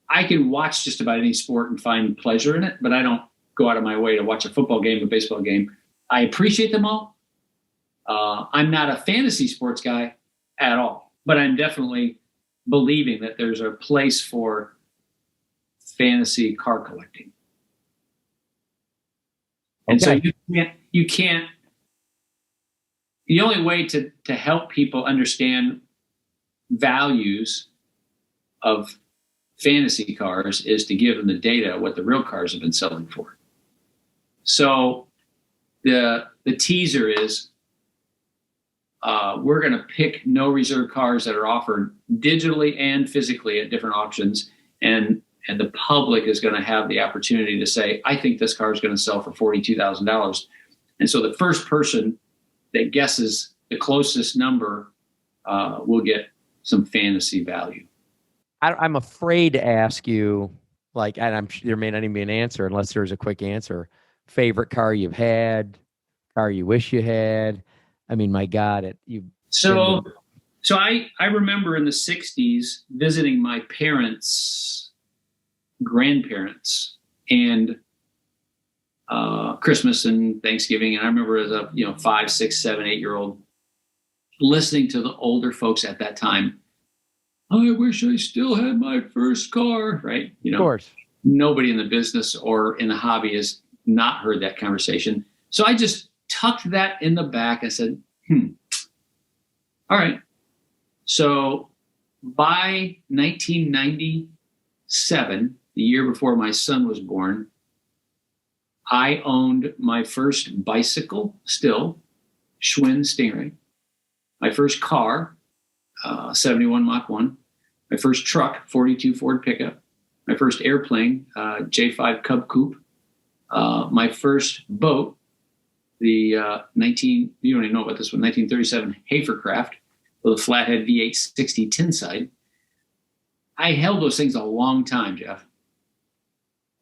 I can watch just about any sport and find pleasure in it, but I don't go out of my way to watch a football game, a baseball game. I appreciate them all. I'm not a fantasy sports guy at all, but I'm definitely believing that there's a place for fantasy car collecting. And so you can't, the only way to help people understand values of fantasy cars is to give them the data, what the real cars have been selling for. So the teaser is, we're going to pick no reserve cars that are offered digitally and physically at different auctions. And the public is going to have the opportunity to say, I think this car is going to sell for $42,000. And so the first person that guesses the closest number will get some fantasy value. I'm afraid to ask you, like, and there may not even be an answer unless there's a quick answer. Favorite car you've had, car you wish you had. I mean, my God, So I remember in the 60s visiting my parents' grandparents and Christmas and Thanksgiving. And I remember as a 5, 6, 7, 8-year-old listening to the older folks at that time. I wish I still had my first car, right? Of course. Nobody in the business or in the hobby has not heard that conversation. So I just tucked that in the back. I said, all right. So by 1997, the year before my son was born, I owned my first bicycle, still, Schwinn Stingray. My first car, 71 Mach 1. My first truck, 42 Ford pickup. My first airplane, J5 Cub Coupe. My first boat, the you don't even know about this one, 1937 Hafercraft with a flathead V8 60 tin side. I held those things a long time, Jeff.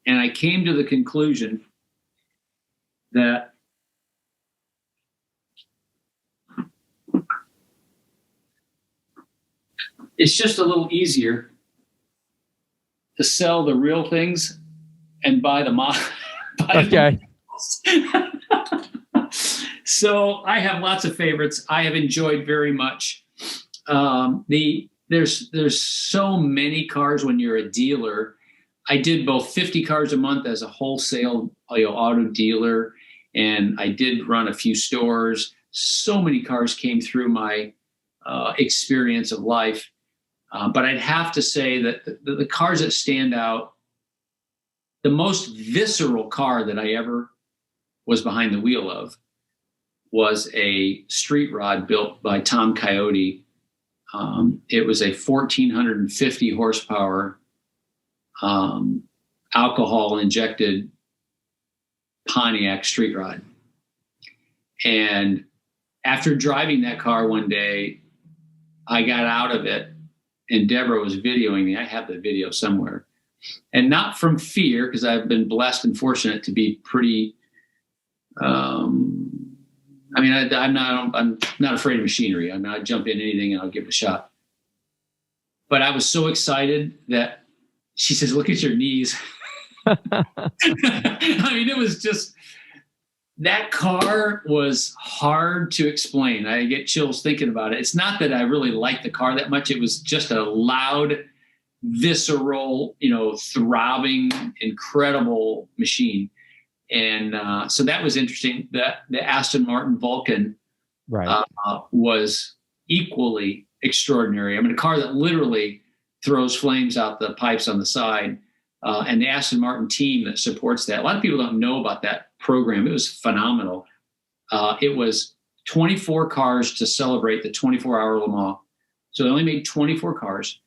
And I came to the conclusion that it's just a little easier to sell the real things and buy the Mach. Okay. So I have lots of favorites. I have enjoyed very much. There's so many cars when you're a dealer. I did both 50 cars a month as a wholesale auto dealer, and I did run a few stores. So many cars came through my experience of life. But I'd have to say that the cars that stand out, the most visceral car that I ever was behind the wheel of was a street rod built by Tom Coyote. It was a 1,450 horsepower alcohol injected Pontiac street rod. And after driving that car one day, I got out of it and Deborah was videoing me. I have the video somewhere. And not from fear, because I've been blessed and fortunate to be pretty, I'm not afraid of machinery. I mean, I jump in anything and I'll give it a shot. But I was so excited that she says, look at your knees. I mean, it was just, that car was hard to explain. I get chills thinking about it. It's not that I really liked the car that much. It was just a loud, visceral, throbbing, incredible machine. And so that was interesting. The Aston Martin Vulcan was equally extraordinary. I mean, a car that literally throws flames out the pipes on the side. And the Aston Martin team that supports that. A lot of people don't know about that program. It was phenomenal. It was 24 cars to celebrate the 24-hour Le Mans. So they only made 24 cars.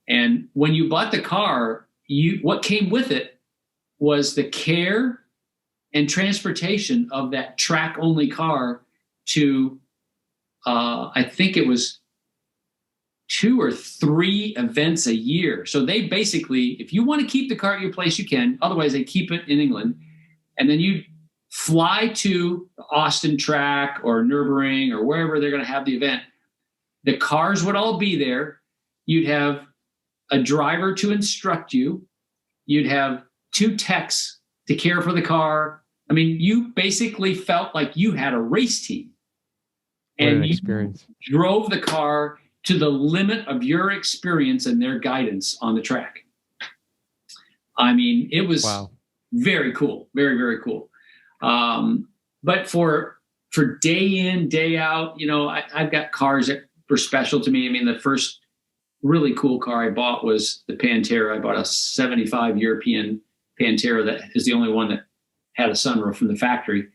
And when you bought the car, what came with it was the care and transportation of that track-only car to, I think it was 2 or 3 events a year. So they basically, if you want to keep the car at your place, you can. Otherwise, they keep it in England. And then you fly to the Austin track or Nürburgring or wherever they're going to have the event. The cars would all be there. You'd have a driver to instruct you. You'd have 2 techs to care for the car. I mean, you basically felt like you had a race team. And you drove the car to the limit of your experience and their guidance on the track. I mean, it was very cool. Very, very cool. But for day in, day out, you know, I've got cars that were special to me. I mean, the first really cool car I bought was the Pantera. I bought a 75 European Pantera that is the only one that had a sunroof from the factory.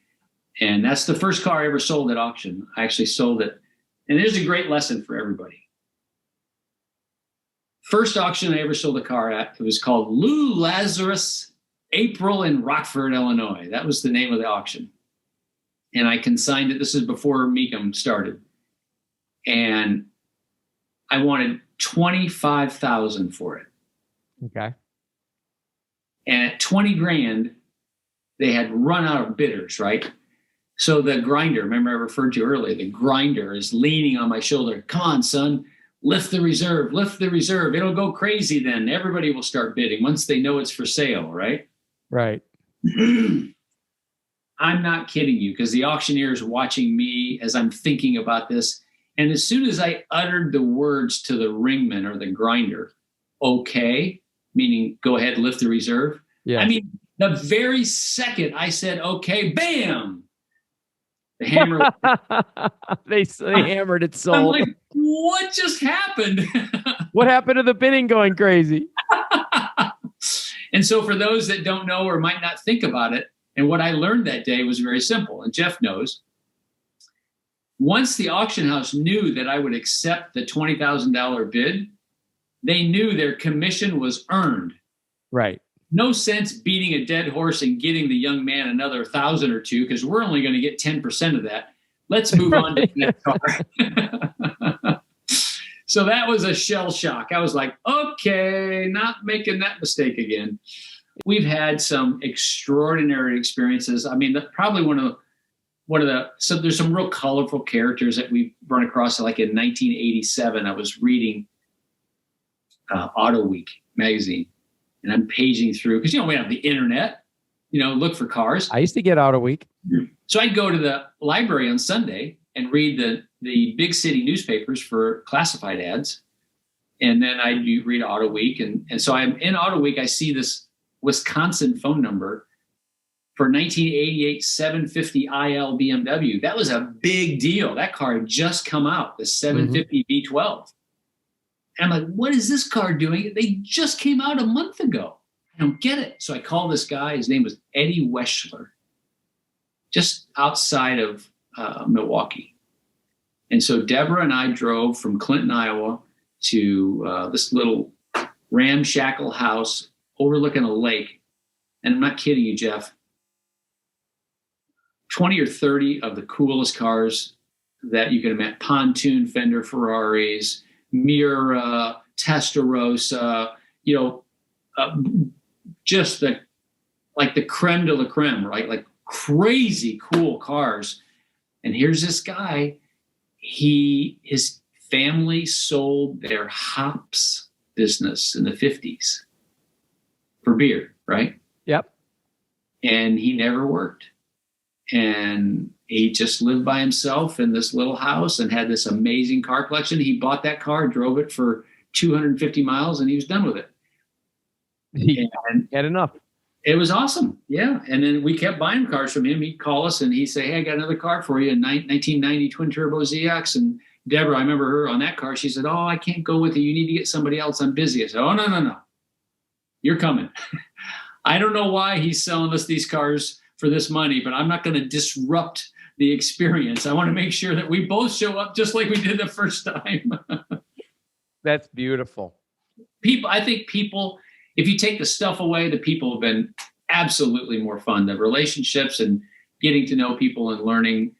And that's the first car I ever sold at auction. I actually sold it. And there's a great lesson for everybody. First auction I ever sold a car at, it was called Lou Lazarus April in Rockford, Illinois. That was the name of the auction. And I consigned it. This is before Mecum started. And I wanted $25,000 for it. Okay. And at 20 grand, they had run out of bidders, right? So the grinder, remember I referred to earlier, the grinder is leaning on my shoulder. Come on, son, lift the reserve, lift the reserve. It'll go crazy then. Everybody will start bidding once they know it's for sale, right? Right. I'm not kidding you, because the auctioneer is watching me as I'm thinking about this. And as soon as I uttered the words to the ringman or the grinder, okay, meaning go ahead, lift the reserve. Yeah. I mean, the very second I said, okay, bam, the hammer. they hammered it sold. I'm like, what just happened? What happened to the bidding going crazy? And so for those that don't know or might not think about it, and what I learned that day was very simple, and Jeff knows. Once the auction house knew that I would accept the $20,000 bid, they knew their commission was earned. Right. No sense beating a dead horse and getting the young man another 1,000 or 2, because we're only going to get 10% of that. Let's move on to the next car. So that was a shell shock. I was like, okay, not making that mistake again. We've had some extraordinary experiences. I mean, probably one of the, so there's some real colorful characters that we've run across. Like in 1987, I was reading Auto Week magazine, and I'm paging through, because, you know, we have the internet, you know, look for cars. I used to get Auto Week. So I'd go to the library on Sunday and read the big city newspapers for classified ads. And then I'd read Auto Week. And so I'm in Auto Week, I see this Wisconsin phone number for 1988 750 IL BMW. That was a big deal. That car had just come out, the 750 V12. And I'm like, what is this car doing? They just came out a month ago. I don't get it. So I call this guy. His name was Eddie Weschler, just outside of Milwaukee. And so Deborah and I drove from Clinton, Iowa to this little ramshackle house overlooking a lake. And I'm not kidding you, Jeff. 20 or 30 of the coolest cars that you can imagine. Pontoon fender Ferraris, Mura, Testarossa, you know, just the creme de la creme, right? Like crazy cool cars. And here's this guy. His family sold their hops business in the 50s for beer, right? Yep. And he never worked. And he just lived by himself in this little house and had this amazing car collection. He bought that car, drove it for 250 miles, and he was done with it. He had enough. It was awesome. Yeah. And then we kept buying cars from him. He'd call us and he'd say, hey, I got another car for you, a 1990 twin turbo ZX. And Deborah, I remember her on that car. She said, "Oh, I can't go with you. You need to get somebody else. I'm busy." I said, "Oh, no. You're coming." I don't know why he's selling us these cars for this money, but I'm not going to disrupt the experience. I want to make sure that we both show up just like we did the first time. That's beautiful. I think people, if you take the stuff away, the people have been absolutely more fun. The relationships and getting to know people and learning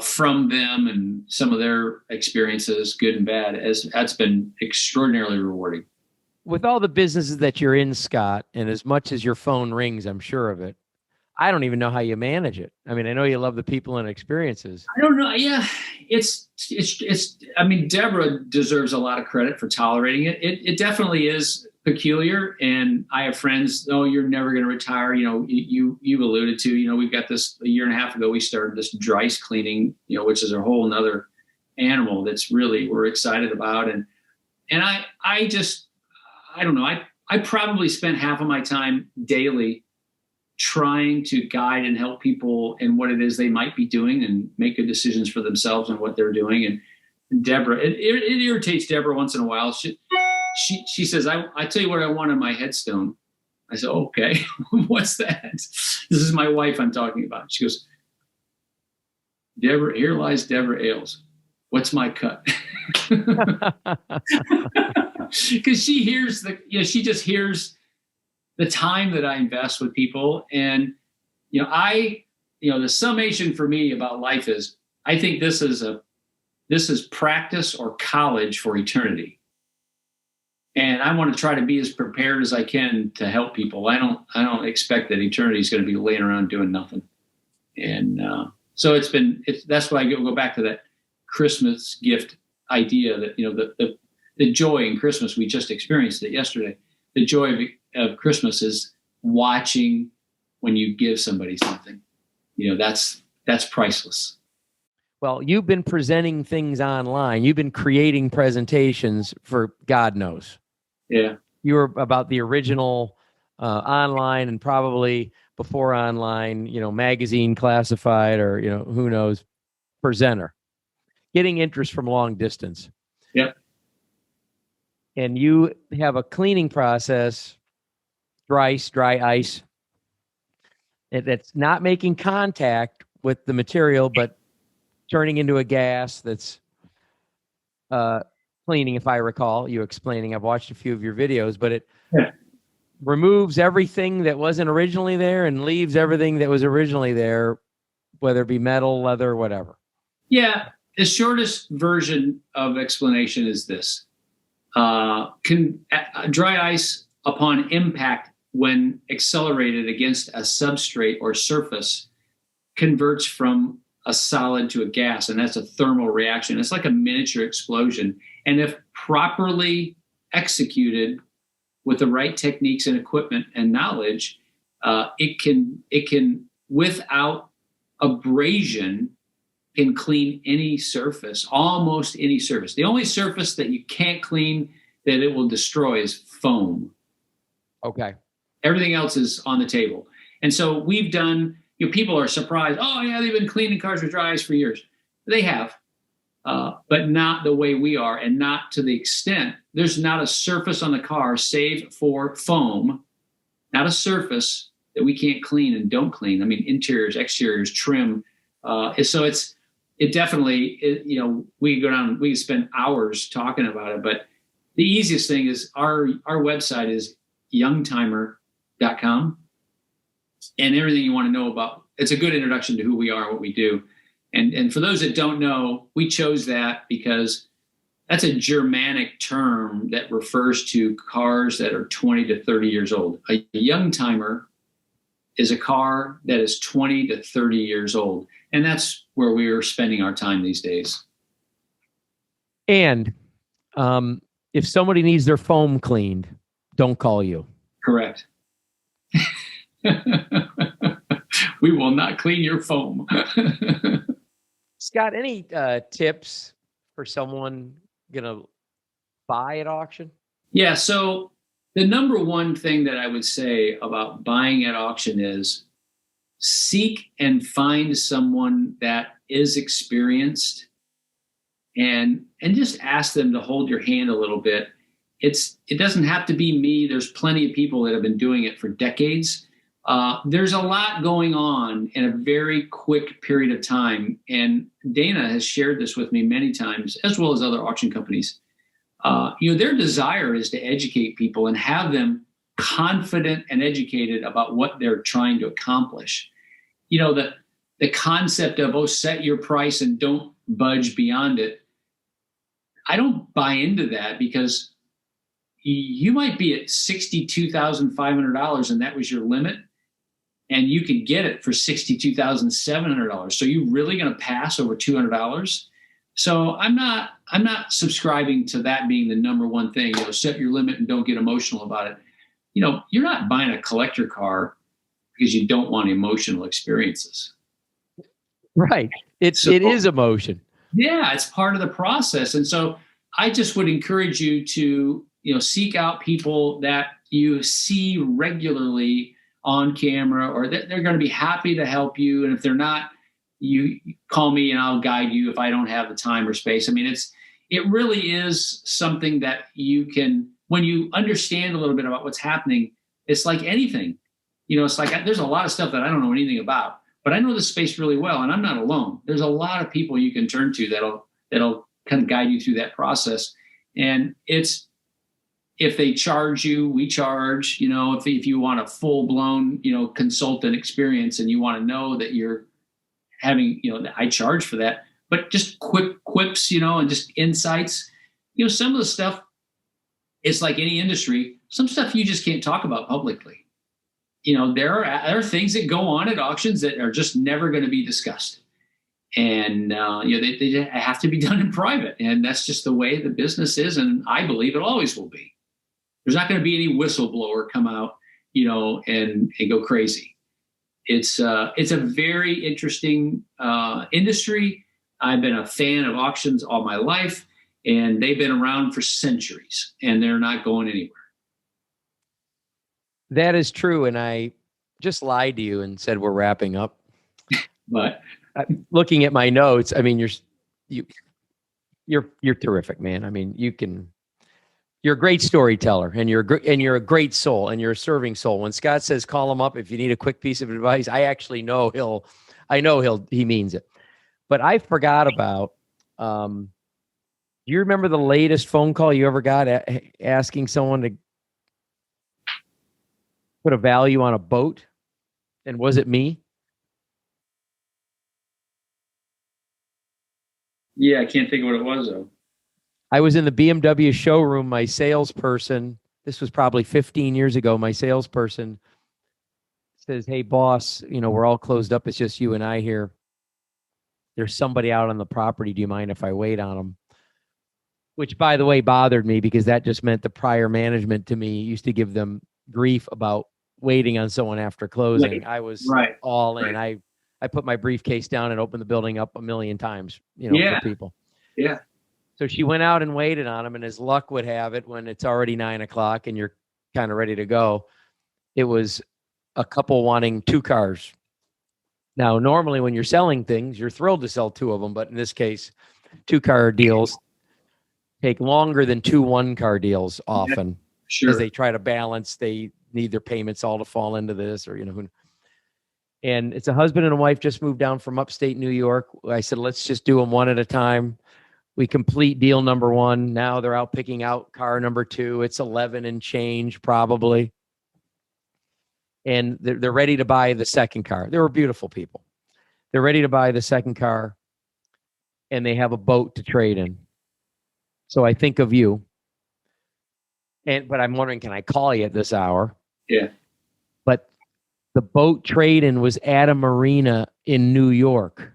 from them and some of their experiences, good and bad, that's been extraordinarily rewarding. With all the businesses that you're in, Scott, and as much as your phone rings, I'm sure of it, I don't even know how you manage it. I mean, I know you love the people and experiences. I don't know. Yeah, it's. I mean, Deborah deserves a lot of credit for tolerating it. It definitely is peculiar, and I have friends. Oh, you're never going to retire. You know, you alluded to. You know, we've got this a year and a half ago. We started this dryce cleaning. You know, which is a whole another animal that's really we're excited about, and I just I don't know. I probably spent half of my time daily trying to guide and help people in what it is they might be doing and make good decisions for themselves and what they're doing. And Deborah, it irritates Deborah once in a while. She says, I tell you what I want on my headstone. I said, okay, what's that? This is my wife I'm talking about. She goes, Deborah, here lies Deborah Ailes. What's my cut? Because she hears she just hears the time that I invest with people. And, the summation for me about life is, I think this is practice or college for eternity. And I want to try to be as prepared as I can to help people. I don't expect that eternity is going to be laying around doing nothing. And so that's why I go back to that Christmas gift idea that, the joy in Christmas, we just experienced it yesterday. The joy of Christmas is watching when you give somebody something. That's priceless. Well, you've been presenting things online. You've been creating presentations for God knows. Yeah. You were about the original online and probably before online, magazine classified or, who knows, presenter. Getting interest from long distance. Yep. And you have a cleaning process, dry ice, that's not making contact with the material, but turning into a gas that's cleaning, if I recall you explaining. I've watched a few of your videos, but it removes everything that wasn't originally there and leaves everything that was originally there, whether it be metal, leather, whatever. Yeah. The shortest version of explanation is this. Dry ice upon impact when accelerated against a substrate or surface converts from a solid to a gas, and that's a thermal reaction. It's like a miniature explosion. And if properly executed with the right techniques and equipment and knowledge, it can without abrasion can clean any surface, almost any surface. The only surface that you can't clean that it will destroy is foam. Okay. Everything else is on the table. And so we've done, people are surprised. Oh yeah, they've been cleaning cars with dry ice for years. They have, but not the way we are, and not to the extent. There's not a surface on the car save for foam, not a surface that we can't clean and don't clean. I mean, interiors, exteriors, trim. So it definitely, we go down, we spend hours talking about it, but the easiest thing is our website is youngtimer.com, and everything you want to know about, it's a good introduction to who we are and what we do. And for those that don't know, we chose that because that's a Germanic term that refers to cars that are 20 to 30 years old. A young timer is a car that is 20 to 30 years old. And that's where we are spending our time these days. And if somebody needs their foam cleaned, don't call you. Correct. We will not clean your foam. Scott, any tips for someone going to buy at auction? Yeah, so the number one thing that I would say about buying at auction is seek and find someone that is experienced and just ask them to hold your hand a little bit. It doesn't have to be me. There's plenty of people that have been doing it for decades. There's a lot going on in a very quick period of time. And Dana has shared this with me many times, as well as other auction companies. Their desire is to educate people and have them confident and educated about what they're trying to accomplish. The concept of, set your price and don't budge beyond it. I don't buy into that, because you might be at $62,500 and that was your limit, and you could get it for $62,700. So you really going to pass over $200? So I'm not subscribing to that being the number one thing. Set your limit and don't get emotional about it. You're not buying a collector car because you don't want emotional experiences. Right. It is emotion. Yeah, it's part of the process. And so I just would encourage you to, seek out people that you see regularly on camera, or that they're going to be happy to help you. And if they're not, you call me and I'll guide you if I don't have the time or space. I mean, it really is something that you can, when you understand a little bit about what's happening, it's like anything. It's like there's a lot of stuff that I don't know anything about, but I know the space really well, and I'm not alone. There's a lot of people you can turn to that'll kind of guide you through that process. And if they charge you, we charge. If you want a full blown consultant experience and you want to know that you're having I charge for that. But just quick quips, and just insights. Some of the stuff, it's like any industry. Some stuff you just can't talk about publicly. There are things that go on at auctions that are just never going to be discussed. And, they have to be done in private. And that's just the way the business is. And I believe it always will be. There's not going to be any whistleblower come out, and go crazy. It's a very interesting industry. I've been a fan of auctions all my life, and they've been around for centuries, and they're not going anywhere. That is true. And I just lied to you and said we're wrapping up. But looking at my notes, I mean, you're terrific, man. I mean, you're a great storyteller, and you're a great soul, and you're a serving soul. When Scott says call him up if you need a quick piece of advice, I actually know he means it. But I forgot about. Do you remember the latest phone call you ever got asking someone to put a value on a boat? And was it me? Yeah, I can't think of what it was though. I was in the BMW showroom. My salesperson, this was probably 15 years ago, my salesperson says, "Hey boss, we're all closed up. It's just you and I here. There's somebody out on the property. Do you mind if I wait on them?" Which, by the way, bothered me, because that just meant the prior management to me used to give them grief about waiting on someone after closing. Right. I was all in. Right. I put my briefcase down and opened the building up a million times, for people. Yeah. So she went out and waited on him, and as luck would have it, when it's already 9:00 and you're kind of ready to go, it was a couple wanting 2 cars. Now, normally when you're selling things, you're thrilled to sell 2 of them, but in this case, 2-car deals take longer than 2 1-car deals often. Sure. As they try to balance, they need their payments all to fall into this, or and it's a husband and a wife just moved down from upstate New York. I said, let's just do them one at a time. We complete deal number 1. Now they're out picking out car number 2. It's 11 and change probably. And they're ready to buy the second car. They were beautiful people. They're ready to buy the second car, and they have a boat to trade in. So I think of you. But I'm wondering, can I call you at this hour? Yeah. But the boat trade-in was at a marina in New York.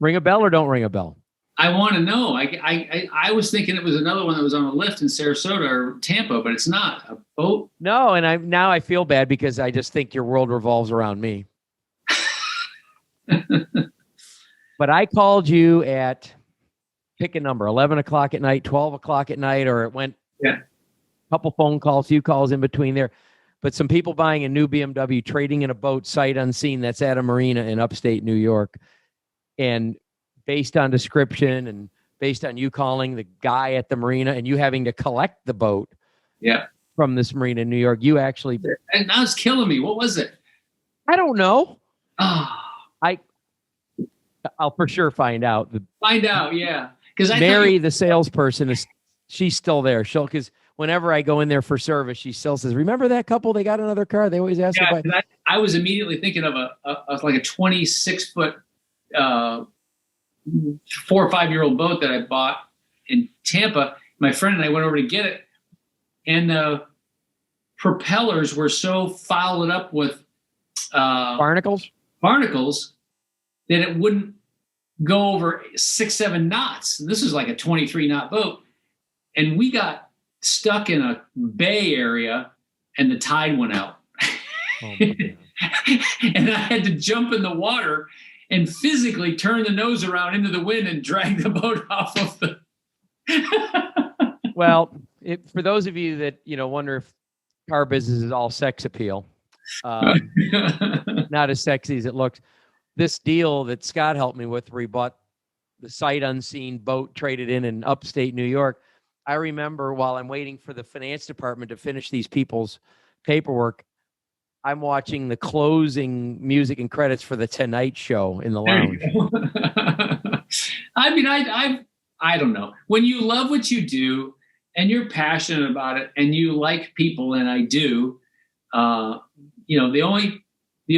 Ring a bell or don't ring a bell? I want to know. I was thinking it was another one that was on a lift in Sarasota or Tampa, but it's not a boat. No, and I feel bad because I just think your world revolves around me. But I called you at, pick a number, 11 o'clock at night, 12 o'clock at night, or it went a couple phone calls, few calls in between there. But some people buying a new BMW, trading in a boat sight unseen that's at a marina in upstate New York. And based on description and based on you calling the guy at the marina and you having to collect the boat from this marina in New York, you actually... And that was killing me. What was it? I don't know. Oh. I'll for sure find out. Find out, yeah. Because Mary, the salesperson, she's still there. Because whenever I go in there for service, she still says, "Remember that couple? They got another car." They always ask about. I was immediately thinking of a 26-foot, 4 or 5 year old boat that I bought in Tampa. My friend and I went over to get it, and the propellers were so fouled up with barnacles that it wouldn't go over 6-7 knots. This is like a 23 knot boat. And we got stuck in a bay area and the tide went out. Oh, and I had to jump in the water and physically turn the nose around into the wind and drag the boat off of the... Well, for those of you that, wonder if car business is all sex appeal, not as sexy as it looks. This deal that Scott helped me with, where he bought the sight unseen boat, traded in upstate New York. I remember while I'm waiting for the finance department to finish these people's paperwork, I'm watching the closing music and credits for the Tonight Show in the lounge. I mean, I don't know. When you love what you do and you're passionate about it and you like people, and I do, the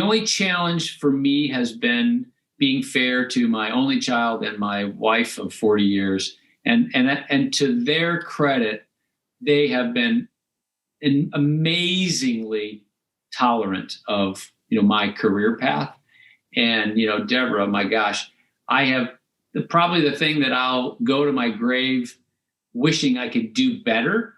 only challenge for me has been being fair to my only child and my wife of 40 years. And to their credit, they have been amazingly tolerant of, my career path. And, Deborah, my gosh, I have probably the thing that I'll go to my grave wishing I could do better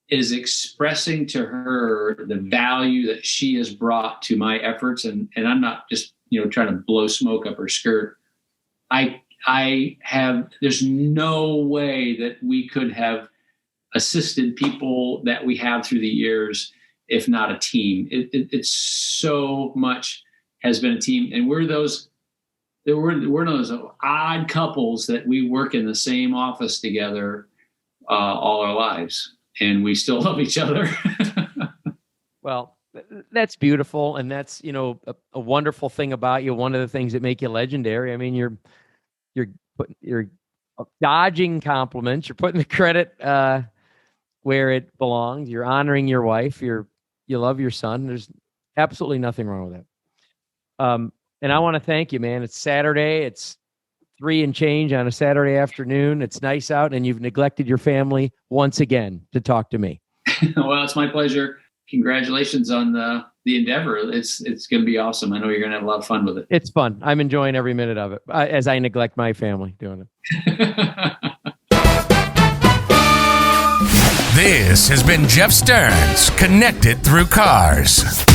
is expressing to her the value that she has brought to my efforts. And I'm not just, trying to blow smoke up her skirt. There's no way that we could have assisted people that we have through the years, if not a team. It's so much has been a team. And we're those odd couples that we work in the same office together all our lives. And we still love each other. Well, that's beautiful. And that's, a wonderful thing about you. One of the things that make you legendary. I mean, you're dodging compliments. You're putting the credit where it belongs. You're honoring your wife. You love your son. There's absolutely nothing wrong with that. And I want to thank you, man. It's Saturday. It's 3 and change on a Saturday afternoon. It's nice out, and you've neglected your family once again to talk to me. Well, it's my pleasure. Congratulations on the endeavor. It's going to be awesome. I know you're going to have a lot of fun with it. It's fun. I'm enjoying every minute of it as I neglect my family doing it. This has been Jeff Stearns, Connected Through Cars.